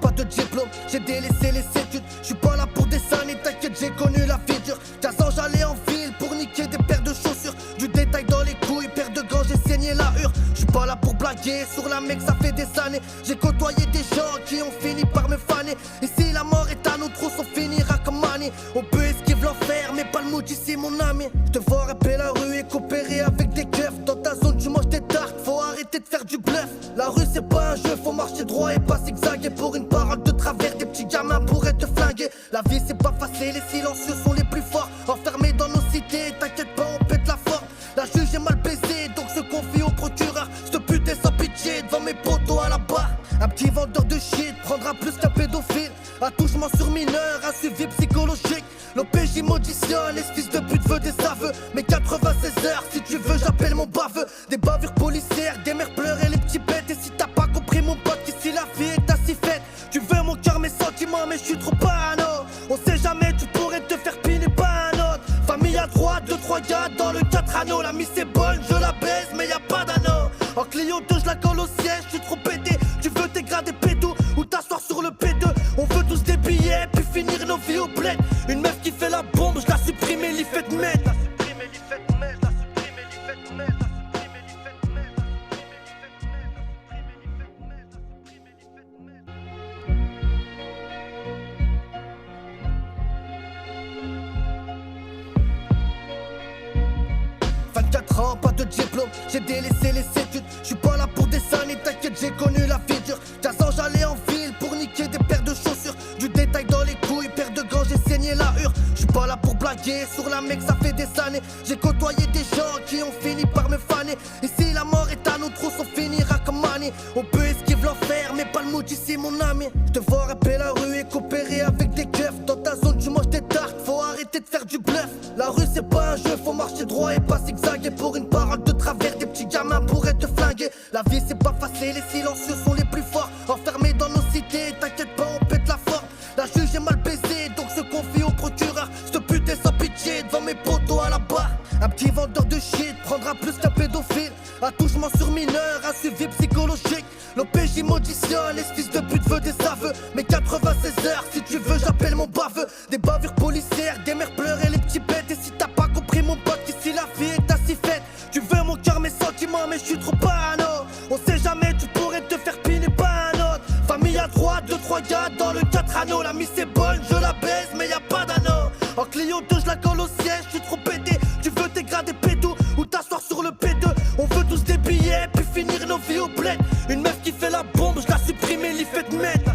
Pas de diplôme, j'ai délaissé les études. Je suis pas là pour des années, t'inquiète, j'ai connu la vie dure. 15 ans j'allais en ville pour niquer des paires de chaussures. Du détail dans les couilles, paire de gants, j'ai saigné la hure. Je suis pas là pour blaguer, sur la mec ça fait des années. J'ai côtoyé des gens qui ont fini par me faner. Et si la mort est à nos trousses, on finira comme Manny. On peut esquiver l'enfer, mais pas le mot d'ici mon ami. Je te vois rapper la rue et coopérer avec des keufs. Dans ta zone tu manges des tartes, faut arrêter de faire du bluff. La rue c'est pas un jeu, faut marcher droit et pas zigzaguer. Pour une parole de travers, des petits gamins pourraient te flinguer. La vie c'est pas facile, les silencieux sont les plus forts. Enfermés dans nos cités, t'inquiète pas, on pète la forme. La juge est mal baisée, donc se confie au procureur. J'te putais sans pitié devant mes potos à la barre. Un petit vendeur de shit prendra plus qu'un pédophile. Attouchement sur mineur, un suivi psychologique. L'OPJ m'auditionne, les fils de pute veut des aveux. Mais 96 heures, si tu veux j'appelle mon baveux. Des bavures policières, des mères pleurent et les petits bêtes. Et si t'as pas compris mon pote, qu'ici la vie est assez faite. Tu veux mon cœur, mes sentiments, mais je suis trop parano. On sait jamais, tu pourrais te faire piner par un autre. Famille à droite, 2-3 gars dans le 4 anneaux. La mise est bonne, je la baise, mais y'a pas d'anneau. En Clio 2, je la colle au siège, je suis trop pété. Tu veux dégrader pédo ou t'asseoir sur le P2. On veut tous des billets, puis finir nos vies au bled. Une meuf qui fait la bombe, je la supprime et l'y fait de mettre. Pas de diplôme, j'ai délaissé les études. Je suis pas là pour des années, t'inquiète, j'ai connu la vie dure. 15 ans j'allais en ville pour niquer des paires de chaussures. Du détail dans les couilles, paire de gants, j'ai saigné la hure. Je suis pas là pour blaguer, sur la mec ça fait des années. J'ai côtoyé des gens qui ont fini par me faner. Et si la mort est à nos trousses, on finira comme Manny. On peut esquiver l'enfer, mais pas le mot d'ici mon ami. Je te vois rapper la rue et coopérer avec des keufs. Dans ta zone tu manges des tartes, faut arrêter de faire du bluff. La rue c'est pas un jeu, faut marcher droit et pas zigzaguer. Pour une parole de travers, des petits gamins pourraient te flinguer. La vie c'est pas facile, les silencieux sont les plus forts. Enfermés dans nos cités, t'inquiète pas, on pète la forme. La juge est mal baisée, donc se confie au procureur. J'te putais sans pitié devant mes potos à la barre. Un petit vendeur de shit prendra plus qu'un pédophile. Attouchement sur mineur, un suivi psychologique. L'OPJ m'auditionne, les fils de pute veut des aveux. Mais 96 heures, si tu veux j'appelle mon baveux. Des bavures policières, des mères pleurent et les petits bêtes. Et si t'as pas compris mon pote, qu'ici la vie est assez faite. Tu veux mon cœur, mes sentiments, mais je suis trop parano. On sait jamais, tu pourrais te faire piner par un autre. Famille à droite, 2-3 gars dans le 4 anneaux. La mise est bonne, je la baise, mais y'a pas d'anneau. En Clio 2, je la colle au siège, je suis trop pété. Tu veux dégrader pédo ou t'asseoir sur le P2. On veut tous des billets, puis finir nos vies au bled. Une meuf qui fait la bombe, je la supprime et l'y fait de mettre.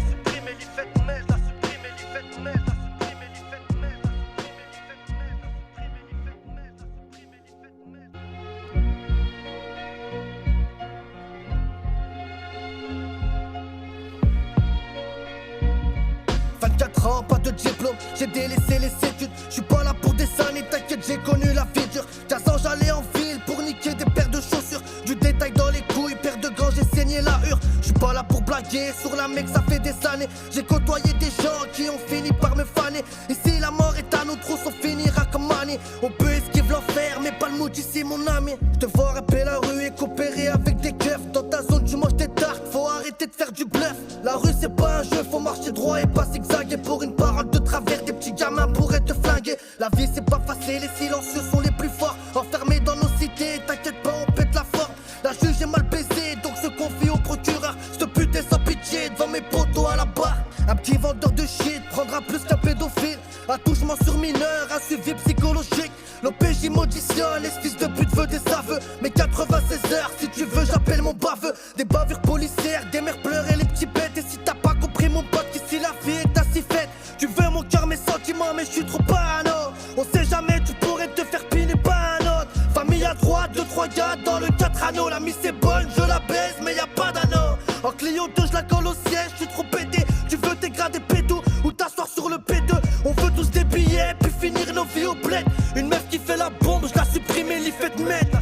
Pas de diplôme, j'ai délaissé les études. Je suis pas là pour des années, t'inquiète, j'ai connu la vie dure. 15 ans j'allais en ville pour niquer des paires de chaussures. Du détail dans les couilles, paire de gants, j'ai saigné la hure. Je suis pas là pour blaguer, sur la mec ça fait des années. J'ai côtoyé des gens qui ont fini par me faner. Et si la mort est à nos trousses, on finira comme Manny. On peut esquiver l'enfer, mais pas le mot d'ici mon ami. Je te vois rapper la rue et coopérer avec des keufs. Dans ta zone tu manges des tartes, faut arrêter de faire du bluff. La rue c'est pas un jeu, faut marcher droit et pas zigzaguer. Pour une parole de travers, des petits gamins pourraient te flinguer. La vie c'est pas facile, les silencieux sont les plus forts. Enfermés dans nos cités, t'inquiète pas, on pète la forme. La juge est mal baisée, donc se confie au procureur. J'te putais sans pitié devant mes potos à la barre. Un petit vendeur de shit prendra plus qu'un pédophile. Attouchement sur mineur, un suivi psychologique. L'OPJ m'auditionne, les fils de pute veut des aveux. Mais 96 heures, si tu veux j'appelle mon baveux. Des bavures policières, des mères pleurent et les petits bêtes. Et si t'as pas compris mon pote, qu'ici la nos vies au bled. Une meuf qui fait la bombe, je la supprimé, l'y fait de mettre.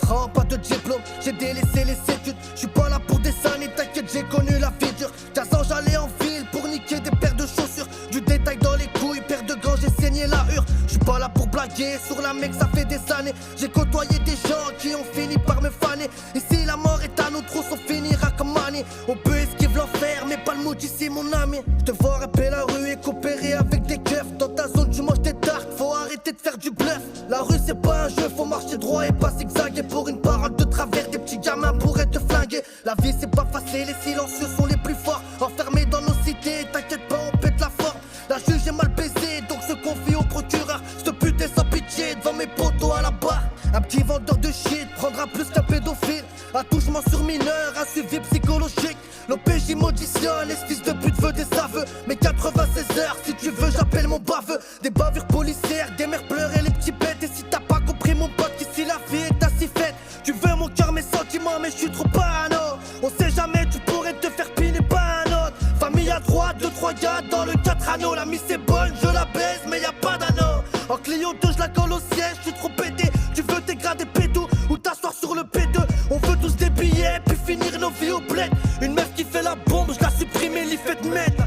Ans, pas de diplôme, j'ai délaissé les études. J'suis pas là pour des années, t'inquiète, j'ai connu la vie dure. 15 ans, j'allais en ville pour niquer des paires de chaussures. Du détail dans les couilles, paire de gants, j'ai saigné la hure. J'suis pas là pour blaguer, sur la mec, ça fait des années. J'ai côtoyé des gens qui ont fini par me faner. Et si la mort est à nos trousses, on finira comme Mané. On peut esquiver l'enfer, mais pas le maudit ici, mon ami. J'te vois rapper la rue et coopérer avec des keufs. Dans ta zone, tu manges des tartes, faut arrêter de faire du bluff. La rue, c'est pas un jeu, faut marcher droit et pas zigzaguer. Pour une parole de travers, des petits gamins pourraient te flinguer. La vie c'est pas facile, les silencieux sont les plus forts. Enfermés dans nos cités, t'inquiète pas, on pète la forme. La juge est mal baisée, donc se confie au procureur. J'te putais sans pitié devant mes potos à la barre. Un petit vendeur de shit prendra plus qu'un pédophile. Attouchement sur mineur, un suivi psychologique. L'OPJ m'auditionne, et ce fils de pute veut des aveux. Mais 96 heures, si tu veux, j'appelle mon baveux. Des bavures policières, des mères pleurent et les petits bêtes. Et si t'as pas compris mon pote, qu'ici la vie est ainsi faite. Tu veux mon cœur, mes sentiments, mais je suis trop parano. On sait jamais, tu pourrais te faire piner pas un autre. Famille à droite, 2-3 gars dans le 4 anneaux. La mise est bonne, je la baise, mais y'a pas d'anneau. En Clio 2, je la colle au siège, je suis trop pété. Tu veux dégrader pédo ou t'asseoir sur le P2. On veut tous des billets, puis finir nos vies au bled. Une meuf qui fait la bombe, je la supprime et l'y fait de mettre.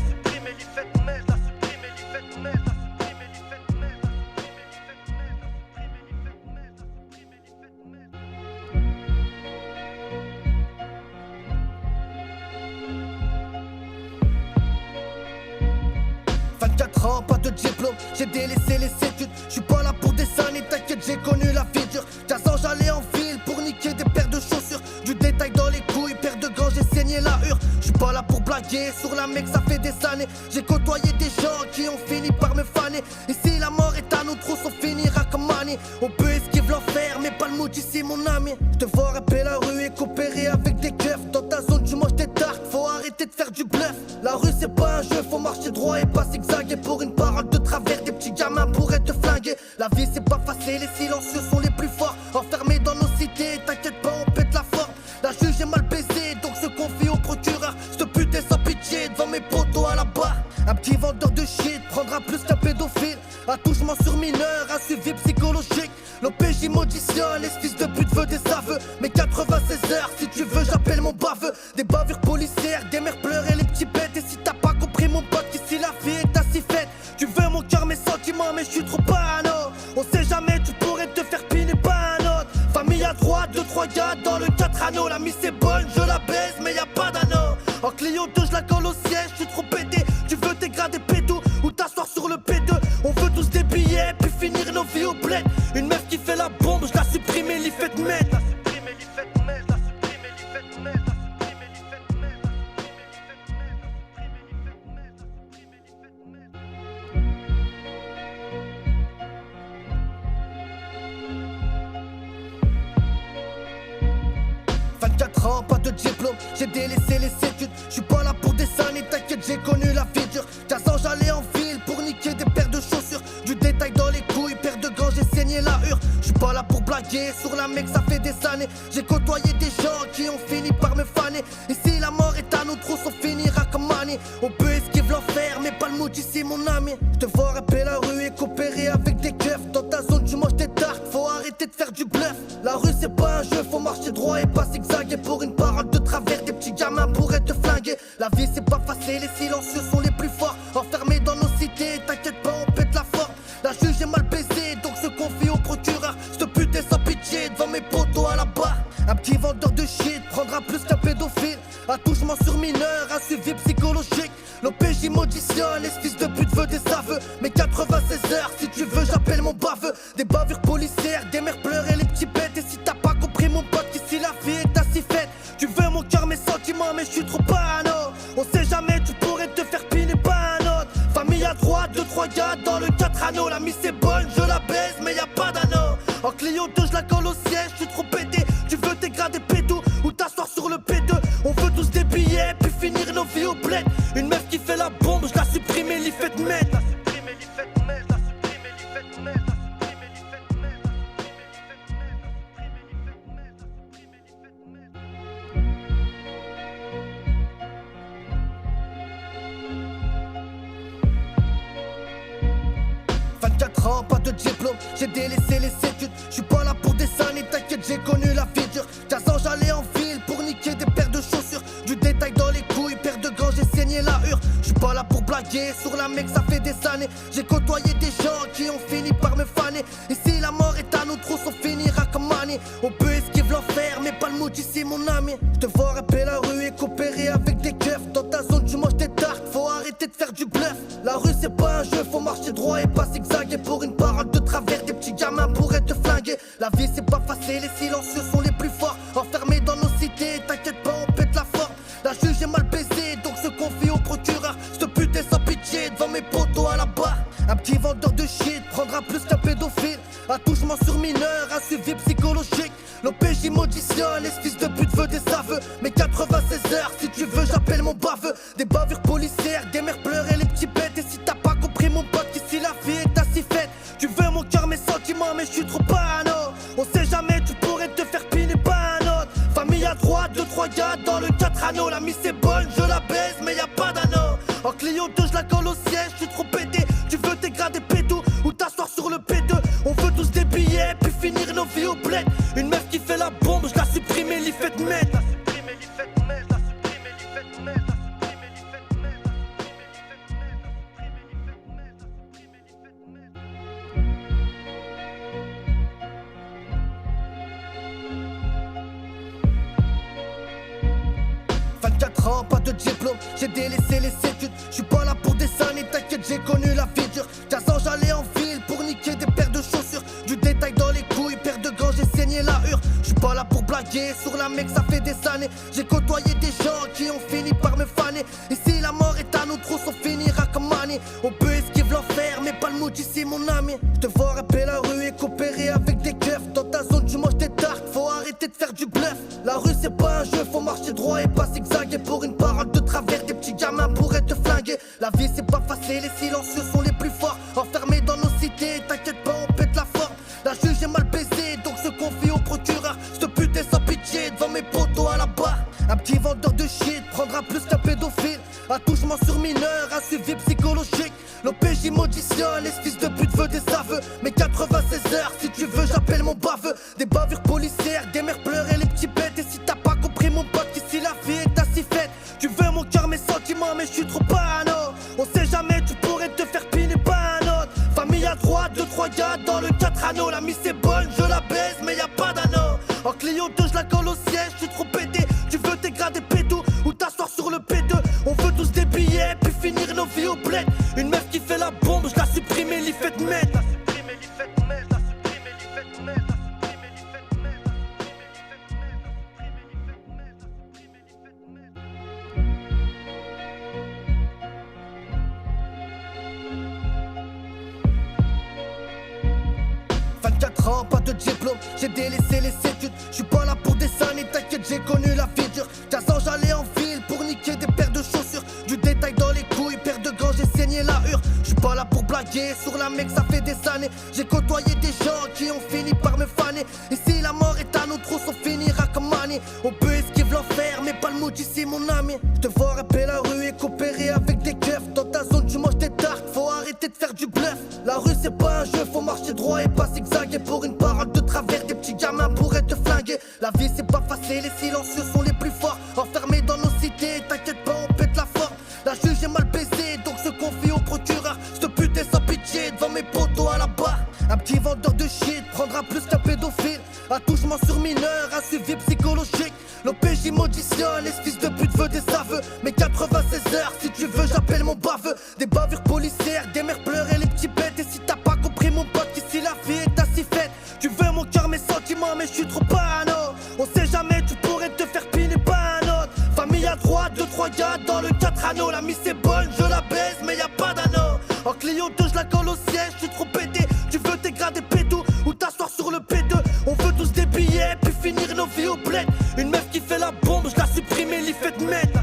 Ans, pas de diplôme, j'ai délaissé les études. J'suis pas là pour des années, t'inquiète, j'ai connu la vie dure. 15 ans, j'allais en ville pour niquer des paires de chaussures. Du détail dans les couilles, paire de gants, j'ai saigné la hure. J'suis pas là pour blaguer, sur la mec, ça fait des années. J'ai côtoyé des gens qui ont fini par me faner. Et si la mort est à nos trousses, on finira comme Mané. On peut esquiver l'enfer, mais pas le maudit ici, mon ami. J'te vois rapper la rue et coopérer avec des keufs. Dans ta zone, tu manges des tartes, faut arrêter de faire du bluff. La rue, c'est pas un jeu, faut marcher droit et pas zigzaguer. Pour une parole de travers, des petits gamins pourraient te flinguer. La vie c'est pas facile, les silencieux sont les plus forts. Enfermés dans nos cités, t'inquiète pas, on pète la forme. La juge est mal baisée, donc se confie au procureur. J'te putais sans pitié devant mes potos à la barre. Un petit vendeur de shit prendra plus qu'un pédophile. Attouchement sur mineur, un suivi psychologique. L'OPJ m'auditionne, et ce fils de pute veut des aveux. Mais 96 heures, si tu veux, j'appelle mon baveux. Des bavures policières, des mères pleurent et les petits bêtes. Et si t'as pas compris mon pote, qu'ici la vie est ainsi faite. Tu veux mon cœur, mes sentiments, mais je suis trop parano. On sait jamais, tu pourrais te faire piner pas un autre. Famille à droite, 2-3 gars dans le 4 anneaux. La mise est bonne, je la baise, mais y'a pas d'anneau. En Clio 2, je la colle au siège, je suis trop pété. Tu veux dégrader pédo ou t'asseoir sur le P2. On veut tous des billets, puis finir nos vies au bled. Une meuf qui fait la bombe, je la supprime et l'y fait de mettre. Ans, pas de diplôme, j'ai délaissé les études. J'suis pas là pour des années, t'inquiète, j'ai connu la vie dure. 15 ans, j'allais en ville pour niquer des paires de chaussures. Du détail dans les couilles, paire de gants, j'ai saigné la hure. J'suis pas là pour blaguer, sur la mec, ça fait des années. J'ai côtoyé des gens qui ont fini par me faner. Et si la mort est à nos trousses, on finira comme Mané. On peut esquiver l'enfer, mais pas le maudit ici, mon ami. J'te vois rapper la rue et coopérer avec des keufs. Dans ta zone, tu manges des tartes, faut arrêter de faire du bluff. La rue, c'est pas un jeu, faut marcher droit et pas zigzaguer. Pour une parole de travers, des petits gamins pourraient te flinguer. La vie c'est pas facile, les silencieux sont les plus forts. Enfermés dans nos cités, t'inquiète pas, on pète la forme. La juge est mal baisée, donc se confie au procureur. J'te putais sans pitié devant mes potos à la barre. Un petit vendeur de shit prendra plus qu'un pédophile. Attouchement sur mineur, un suivi psychologique. L'OPJ m'auditionne, et ce fils de pute veut des aveux. Mais 96 heures, si tu veux, j'appelle mon baveux. Des bavures policières, des mères pleurent et les petits bêtes. Et si t'as pas compris mon pote, qu'ici la vie est ainsi faite. Tu veux mon cœur, mes sentiments, mais je suis trop parano. On sait jamais, tu pourrais te faire piner pas un autre. Famille à droite, 2-3 gars dans le 4 anneaux. La mise est bonne, je la baise, mais y'a pas d'anneau. En Clio 2, je la colle au siège, je suis trop pété. Tu veux dégrader pédo ou t'asseoir sur le P2. On veut tous des billets, puis finir nos vies au bled. Une meuf qui fait la bombe, je la supprime et l'y fait de mettre. j'ai délaissé les études. J'suis pas là pour des années, t'inquiète, j'ai connu la vie dure. 15 ans, j'allais en ville pour niquer des paires de chaussures. Du détail dans les couilles, paire de gants, j'ai saigné la hure. J'suis pas là pour blaguer, sur la mec, ça fait des années. J'ai côtoyé des gens qui ont fini par me faner. Et si la mort est à nous tous, on finira comme Annie. On peut esquiver l'enfer, mais pas le mood ici, mon ami. J'te vois rapper la rue et coopérer avec des keufs. Dans ta zone, tu manges des tartes, faut arrêter de faire du bluff. La rue, c'est pas un jeu, faut marcher droit et pas zigzaguer. Pour une parole de travers, des petits gamins pourraient te flinguer. La vie, c'est pas facile, les silencieux sont les plus forts. Enfermés dans nos cités, t'inquiète pas, on pète la forme. La juge est mal baisée, donc se confie au procureur. J'te putain sans pitié devant mes potos à la barre. Un petit vendeur de shit prendra plus qu'un pédophile. Attouchement sur mineur, un suivi psychologique. L'OPJ m'auditionne, les fils de pute veut des aveux. Mais 96 heures, si tu veux, j'appelle mon baveux. Des bavures policières, des mères pleurent et les petits bêtes. Et si t'as pas compris, mon pote, qu'ici la vie est ainsi faite. Tu veux mon cœur, mes sentiments, mais je suis trop parano. On sait jamais, tu pourrais te faire piner pas un autre. Famille à droite, 2-3 gars dans le 4 anneaux. La mise est bonne, je la baise, mais y a pas d'anneau. En Clio 2, je la colle au siège, je suis trop pété. Tu veux dégrader pédo ou t'asseoir sur le P2. On veut tous des billets, puis finir nos vies au bled. Une meuf qui fait la bombe, je la supprime et l'y fait de mettre. 24 ans, pas de diplôme, j'ai délaissé les études. J'suis pas là pour des années, t'inquiète, j'ai connu la vie dure. 15 ans, j'allais en ville pour niquer des paires de chaussures. Du détail dans les couilles, paire de gants, j'ai saigné la hure. J'suis pas là pour blaguer, sur la mec, ça fait des années. J'ai côtoyé des gens qui ont fini par me faner. Et si la mort est à nous tous, on finira comme Annie. On peut esquiver l'enfer, mais pas le mood ici, mon ami. J'te vois rapper la rue et coopérer avec des keufs. Dans ta zone, tu manges des tartes, faut arrêter de faire du bluff. La rue, c'est pas un jeu, faut marcher droit et pas zigzaguer. Pour une parole de travers, des petits gamins pourraient te flinguer. La vie, c'est pas facile, les silencieux sont les plus forts. Enfermés dans nos cités, t'inquiète pas, on pète la forme. La juge est mal baisée, donc se confie au procureur. J'te putain sans pitié devant mes potos à la barre. Un petit vendeur de shit prendra plus qu'un pédophile. Attouchement sur mineur, un suivi psychologique. L'OPJ m'auditionne, les fils de pute veut des aveux. Mais 96 heures, si tu veux, j'appelle mon baveux. Des bavures policières, des mères pleurent et les petits bêtes. Et si t'as pas compris, mon pote, qu'ici la vie est ainsi faite. Tu veux mon cœur, mes sentiments, mais je suis trop parano. On sait jamais, tu pourrais te faire piner pas un autre. Famille à droite, 2-3 gars dans le 4 anneaux. La mise est bonne, je la baise, mais y a pas d'anneau. En Clio 2, je la colle au siège, je suis trop pété. Tu veux dégrader pédo ou t'asseoir sur le P2. On veut tous des billets, puis finir nos vies au bled. Une meuf qui fait la bombe, je la supprime et l'y fait de mettre. 24 ans, pas de diplôme, j'ai délaissé les études. J'suis pas là pour des années, t'inquiète, j'ai connu la vie dure. 15 ans, j'allais en ville pour niquer des paires de chaussures. Du détail dans les couilles, paire de gants, j'ai saigné la hure. J'suis pas là pour blaguer, sur la mec, ça fait des années. J'ai côtoyé des gens qui ont fini par me faner. Et si la mort est à nous tous, on finira comme Annie. On peut esquiver l'enfer, mais pas le mood ici, mon ami. J'te vois rapper la rue et coopérer avec des keufs. Dans ta zone, tu manges des tartes, faut arrêter de faire du bluff. La rue, c'est pas un jeu, faut marcher droit et pas zigzaguer. Pour une parole de travers, des petits gamins pourraient te flinguer. La vie, c'est pas facile, les silencieux sont les plus forts. Enfermés dans nos cités, t'inquiète pas, on pète la forme. La juge est mal baisée, donc se confie au procureur. J'te putain sans pitié devant mes potos à la barre. Un petit vendeur de shit prendra plus qu'un pédophile. Attouchement sur mineur, un suivi psychologique. L'OPJ m'auditionne, les fils de pute veut des aveux. Mais 96 heures, si tu veux, j'appelle mon baveux. Des bavures policières, des mères pleurent et les petits bêtes. Et si t'as pas compris, mon pote, qu'ici la vie est ainsi faite. Tu veux mon cœur, mes sentiments, mais je suis trop parano. On sait jamais, tu pourrais te faire piner pas un autre. Famille à droite, 2-3 gars dans le 4 anneaux. La mise est bonne, je la baise, mais y a pas d'anneau. En Clio 2, je la colle au siège, je suis trop pété. Tu veux dégrader pédo ou t'asseoir sur le P2. On veut tous des billets, puis finir nos vies au bled. Une meuf qui fait la bombe, je la supprime et l'y fait de mettre.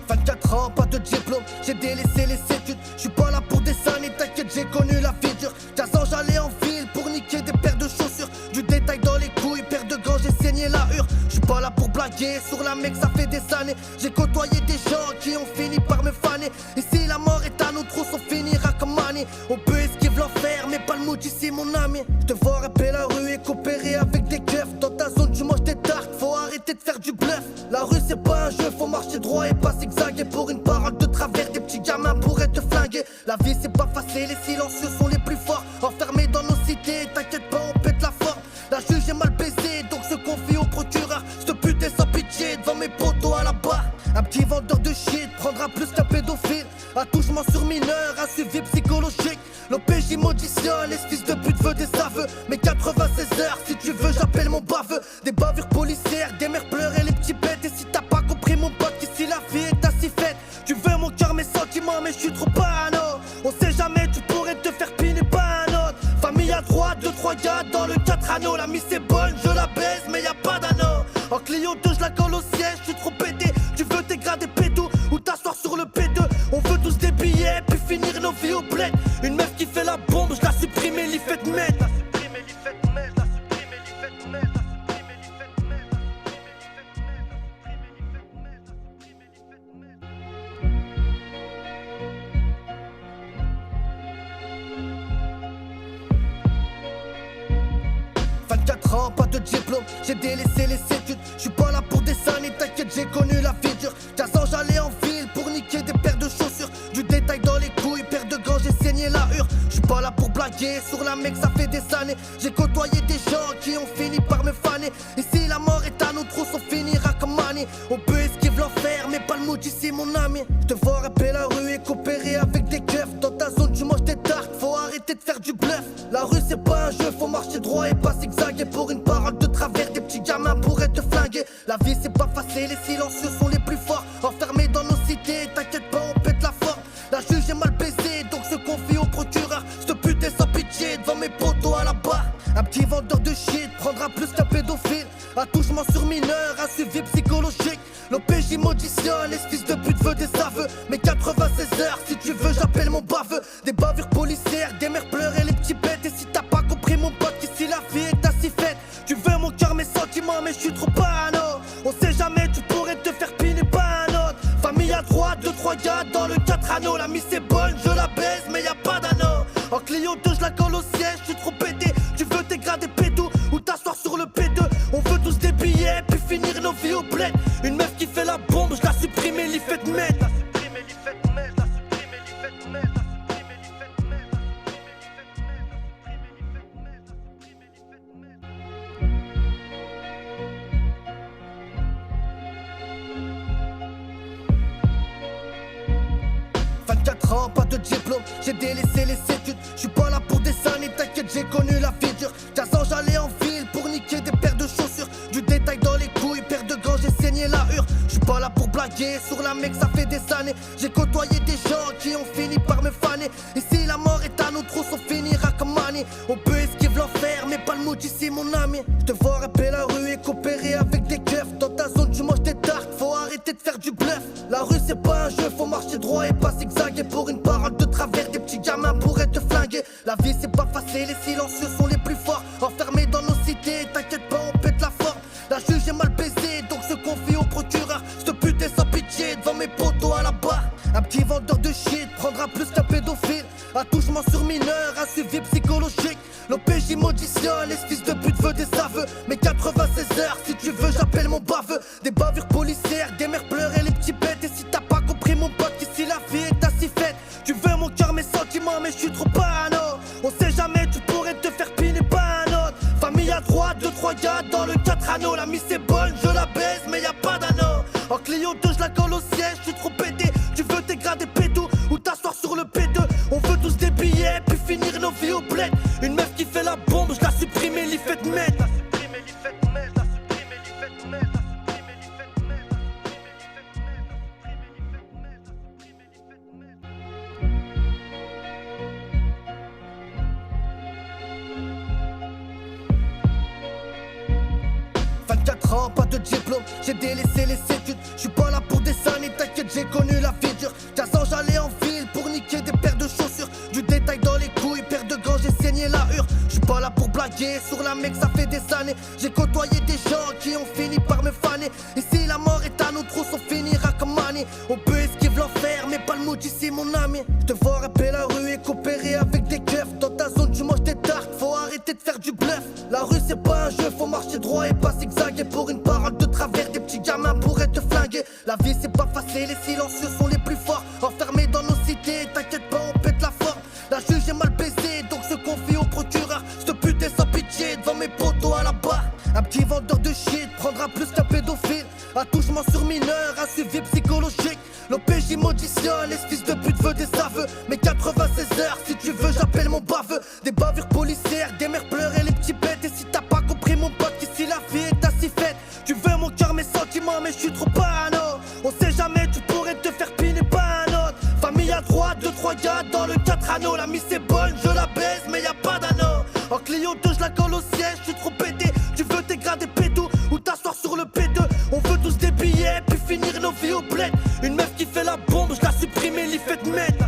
24 ans, pas de diplôme, j'ai délaissé les études. J'suis pas là pour des années, t'inquiète, j'ai connu la vie dure. 15 ans, j'allais en une parole de travers, des petits gamins pourraient te flinguer. La vie c'est pas facile, les silencieux sont les plus forts. Enfermés dans nos cités, t'inquiète pas, on pète la forme. La juge est mal baisée, donc se confie au procureur. Cette pute est sans pitié devant mes potos à la barre. Un petit vendeur de shit prendra plus qu'un pédophile. Attouchement sur mineur, un suivi psychologique. L'OPJ m'auditionne, les fils de pute veut des aveux. Mais 96 heures, si tu veux j'appelle mon baveux. Des bavures policières, des mères pleurent et les petits bêtes. Et si t'as pas compris mon pote, qu'ici la vie est ainsi faite. Tu veux mon cœur, mes sentiments, mais je suis trop parano. On sait jamais, tu pourrais te faire piner par un autre. Famille à droite, 2-3 gars dans le 4 anneaux. La mise est bonne, je la baise, mais y a pas d'anneau. En Clio 2, je la colle au siège, je suis trop pété. Tu veux dégrader pédo ou t'asseoir sur le P2. On veut tous des billets, puis finir nos vies au bled. Une meuf qui fait la bombe, je la supprime et l'y fait de mettre. La supprime et l'y fait de mettre, la supprime et l'y fait de mettre, la supprime et l'y fait de mettre, la supprime et l'y fait de mettre, la supprime et l'y fait de mettre, la supprime et l'y fait de mettre. 24 ans, pas de diplôme, j'ai délaissé les études. J'suis pas là pour des années, t'inquiète, j'ai connu la vie dure. 15 ans, j'allais en ville pour niquer des paires de chaussures. Du détail dans les couilles, paire de gants, j'ai saigné la hure. J'suis pas là pour blaguer, sur la mec, ça fait des années. J'ai côtoyé des gens qui ont fini par me faner. Et si la mort est à nos trousses, on finira comme Manny. On peut esquiver l'enfer, mais pas le mood ici, mon ami. J'te vois rapper la rue et coopérer avec des keufs. Dans ta zone, tu manges des tartes, faut arrêter de faire du bluff. La rue, c'est pas un jeu, faut marcher droit et pas zigzaguer. Pour une parole de travers, des petits gamins pourraient te flinguer. La vie, c'est pas facile, les silencieux sont les plus forts. Enfermés dans nos cités, t'inquiète pas, on pète la forme. La juge est mal baisée, donc se confie au procureur. Cette pute est sans pitié devant mes potos à la barre. Un petit vendeur de shit prendra plus qu'un pédophile. Attouchement sur mineur, un suivi psychologique. L'OPJ m'auditionne, les fils de pute veut des aveux. Mais 96 heures, si tu veux j'appelle mon baveux. Des bavures policières, des mères pleurent et les petits bêtes. Et si t'as pas compris mon pote, qu'ici la vie est ainsi faite. Tu veux mon cœur, mes sentiments, mais je suis trop parano. On sait jamais, tu pourrais te faire piner par un autre. Famille à droite, 2-3 gars dans le 4 anneaux. La mise est bonne, je la baise, mais y a pas d'anneau. En Clio 2, je la colle au siège, je suis trop pété. Tu veux dégrader pédo ou t'asseoir sur le P2. On veut tous des billets, puis finir nos vies au bled. Une meuf qui fait la bombe, je la supprime et l'y fait de mettre. La supprime et l'y fait de mettre, la supprime et l'y fait de mettre, la supprime et l'y fait de mettre, la supprime et l'y fait de mettre, la supprime et l'y fait de mettre, la supprime et l'y fait de mettre. 24 ans, pas de diplôme, j'ai délaissé les études. J'suis pas là pour des années, t'inquiète, j'ai connu la vie dure. 15 ans, j'allais en ville pour niquer des paires de chaussures. Du détail dans les couilles, paire de gants, j'ai saigné la hure. J'suis pas là pour blaguer, sur la mec, ça fait des années. J'ai côtoyé des gens qui ont fini par me faner. Et si la mort est à nos trousses, on finira comme Manny. On peut esquiver l'enfer, mais pas le mood ici, mon ami. J'te vois rapper la rue et coopérer avec des keufs. Dans ta zone, tu manges des tartes, faut arrêter de faire du bluff. La rue, c'est pas un jeu, faut marcher droit et pas zigzaguer. Pour une parole de travers, des petits gamins pourraient te flinguer. La vie, c'est pas facile, les silencieux sont les plus forts. Enfermés dans nos cités, t'inquiète pas, on pète la forme. La juge est mal baisée, donc se confie au procureur. Cette pute est sans pitié devant mes potos à la barre. Un petit vendeur de shit prendra plus qu'un pédophile. Attouchement sur mineur, un suivi psychologique. L'OPJ m'auditionne, les fils de pute veut des aveux. Mais 96 heures, si tu veux j'appelle mon baveux. Des bavures policières, des mères pleurent et les petits bêtes. Et si t'as pas compris mon pote, qu'ici la vie est ainsi faite. Tu veux mon cœur, mes sentiments, mais je suis trop parano. On sait jamais, tu pourrais te faire piner par un autre. Famille à droite, 2-3 gars dans le 4 anneaux. La mise est bonne, je la baise, mais y a pas d'anneau. En Clio 2, je la colle au siège, je suis trop pété. Tu veux dégrader pédo ou t'asseoir sur le P2. On veut tous des billets, puis finir nos vies au bled. Une meuf qui fait la bombe, je la supprime et l'y fait de mettre. La supprime et l'y fait de mettre, la supprime et l'y fait de mettre, la supprime et l'y fait de mettre, la supprime et l'y fait de mettre, la supprime et l'y fait de mettre, la supprime et l'y fait de mettre. 24 ans, pas de diplôme, j'ai délaissé les études. J'suis pas là pour des années, t'inquiète, j'ai connu la vie dure. 15 ans, j'allais en ville pour niquer des paires de chaussures. Du détail dans les couilles, paire de gants, j'ai saigné la hure. J'suis pas là pour blaguer, sur la mec, ça fait des années. J'ai côtoyé des gens qui ont fini par me faner. Et si la mort est à nos trousses, on finira comme Manny. On peut esquiver l'enfer, mais pas le mood ici, mon ami. J'te vois rapper la rue et coopérer avec des keufs. Dans ta zone, tu manges des tartes, faut arrêter de faire du bluff. La rue, c'est pas un jeu, faut marcher droit et pas zigzaguer. Pour une parole de travers, des petits gamins pourraient te flinguer. La vie, c'est pas facile, les silencieux sont les plus cité, t'inquiète pas, on pète la forme. La juge est mal baisée, donc se confie au procureur. Cette pute est sans pitié devant mes potos à la barre. Un petit vendeur de shit prendra plus qu'un pédophile. Attouchement sur mineur, un suivi psychologique. L'OPJ m'auditionne, les fils de pute veut des aveux. Mais 96 heures, si tu veux, j'appelle mon baveux. Des bavures policières, des mères pleurent et les petits bêtes. Et si t'as pas compris, mon pote, qu'ici la vie est ainsi faite. Tu veux mon cœur, mes sentiments, mais je suis trop parano. On sait jamais, tu pourrais te faire piner par un autre. Famille à droite, 2-3 gars dans le 4 anneaux. La mise est bonne, je la baise, mais y a pas d'anneau. En Clio 2, je la colle au siège, je suis trop pété. Tu veux dégrader pédo ou t'asseoir sur le P2. On veut tous des billets, puis finir nos vies au bled. Une meuf qui fait la bombe, je la supprime et l'y fait de mettre.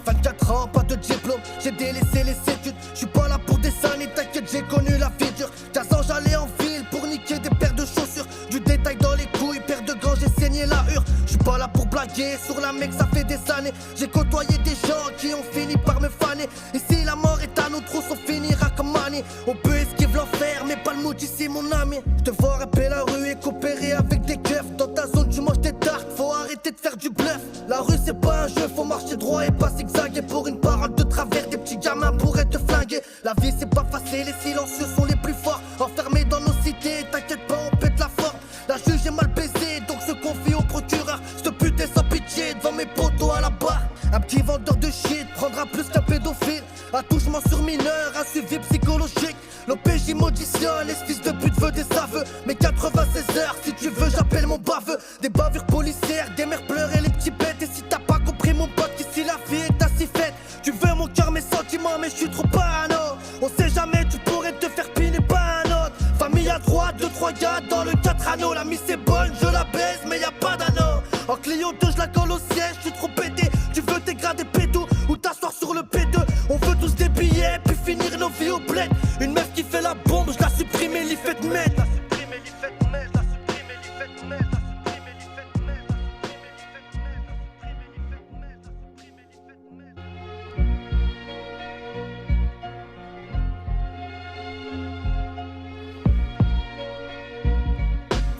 24 ans, pas de diplôme, j'ai délaissé les études. J'suis pas là pour des années, t'inquiète, j'ai connu la vie dure. 15 ans, j'allais en ville pour niquer des paires de chaussures. Du détail dans les couilles, paire de gants, j'ai saigné la hure. J'suis pas là pour blaguer, sur la mec, ça fait des années. J'ai côtoyé des gens qui ont fini par me faner. Et si la mort est à nos trousses, on finira comme Manny. On peut esquiver l'enfer, mais pas le mood ici, mon ami. J'te vois rapper la rue et coopérer avec des keufs. Dans ta zone, tu manges des tartes, faut arrêter de faire du bluff. La rue, c'est pas un jeu, faut marcher droit et pas zigzaguer. Pour une parole de travers, des petits gamins pourraient te flinguer. La vie, c'est pas facile, les silencieux sont les plus forts. Enfermés dans nos cités, t'inquiète pas, on pète la forme. La juge est mal baisée, donc se confie au procureur. Cette pute est sans pitié devant mes potos à la barre. Un petit vendeur de shit prendra plus qu'un pédophile. Attouchement sur mineur, un suivi psychologique. L'OPJ m'auditionne, les fils de pute veut des aveux. Mais 96 heures, si tu veux, j'appelle mon baveux. Des bavures policières, des mères pleurent et les petits bêtes. Et si t'as pas compris, mon pote, qu'ici la vie est ainsi faite. Tu veux mon cœur, mes sentiments, mais je suis trop parano. On sait jamais, tu pourrais te faire piner par un autre. Famille à droite, 2-3 gars dans le 4 anneaux. La mise est bonne, je la baise, mais y a pas d'anneau. En Clio 2, je la colle au siège, je suis trop pété. Tu veux dégrader pédo ou t'asseoir sur le P2. On veut tous des billets, puis finir nos vies au bled. Une meuf qui fait la bombe, je la supprime et l'y fait de mettre.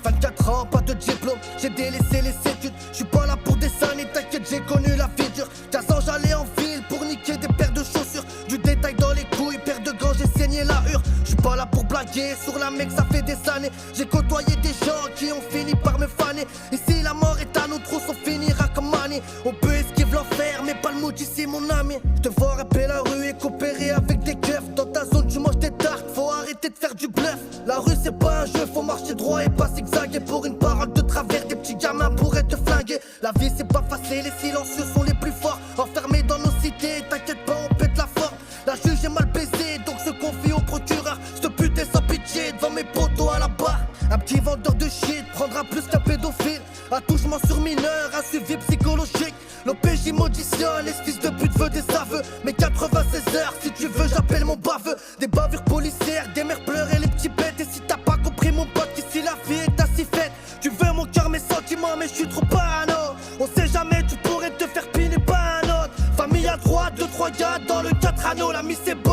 24 ans, pas de diplôme, j'ai délaissé les études. J'suis pas là pour des années, t'inquiète, j'ai connu la vie dure. 15 ans, j'allais en ville pour niquer des paires de chaussures. Du détail dans les couilles, paire de gants, j'ai saigné la hure. J'suis pas là pour blaguer, sur la mec, ça fait des années. J'ai côtoyé des gens qui ont fini par me faner. Et si la mort est à nos trousses, on finira comme Manny. On peut esquiver l'enfer, mais pas le mood ici, mon ami. J'te vois rapper la rue et coopérer avec des keufs. Dans ta zone, tu manges des tartes, faut arrêter de faire du bluff. La rue, c'est pas un jeu, faut marcher droit et pas zigzaguer. Pour une parole de travers, des petits gamins pourraient te flinguer. La vie, c'est pas facile, les silencieux sont les plus forts. Enfermés dans nos cités, t'inquiète pas, on pète la forme. La juge est mal baisée, donc se confie au procureur. Cette pute est sans pitié devant mes potos à la barre. Un petit vendeur de shit prendra plus qu'un pédophile. Attouchement sur mineur, un suivi psychologique. L'OPJ m'auditionne, les fils de pute veut des aveux. Mais 96 heures, si tu veux, j'appelle mon baveux. Des bavures policières, des mères pleurent et les petits bêtes. Et si t'as pas compris, mon pote, qu'ici la vie est ainsi faite. Tu veux mon cœur, mes sentiments, mais je suis trop parano. On sait jamais, tu pourrais te faire piner par un autre. Famille à droite, 2-3 gars dans le 4 anneaux. La mise est bonne.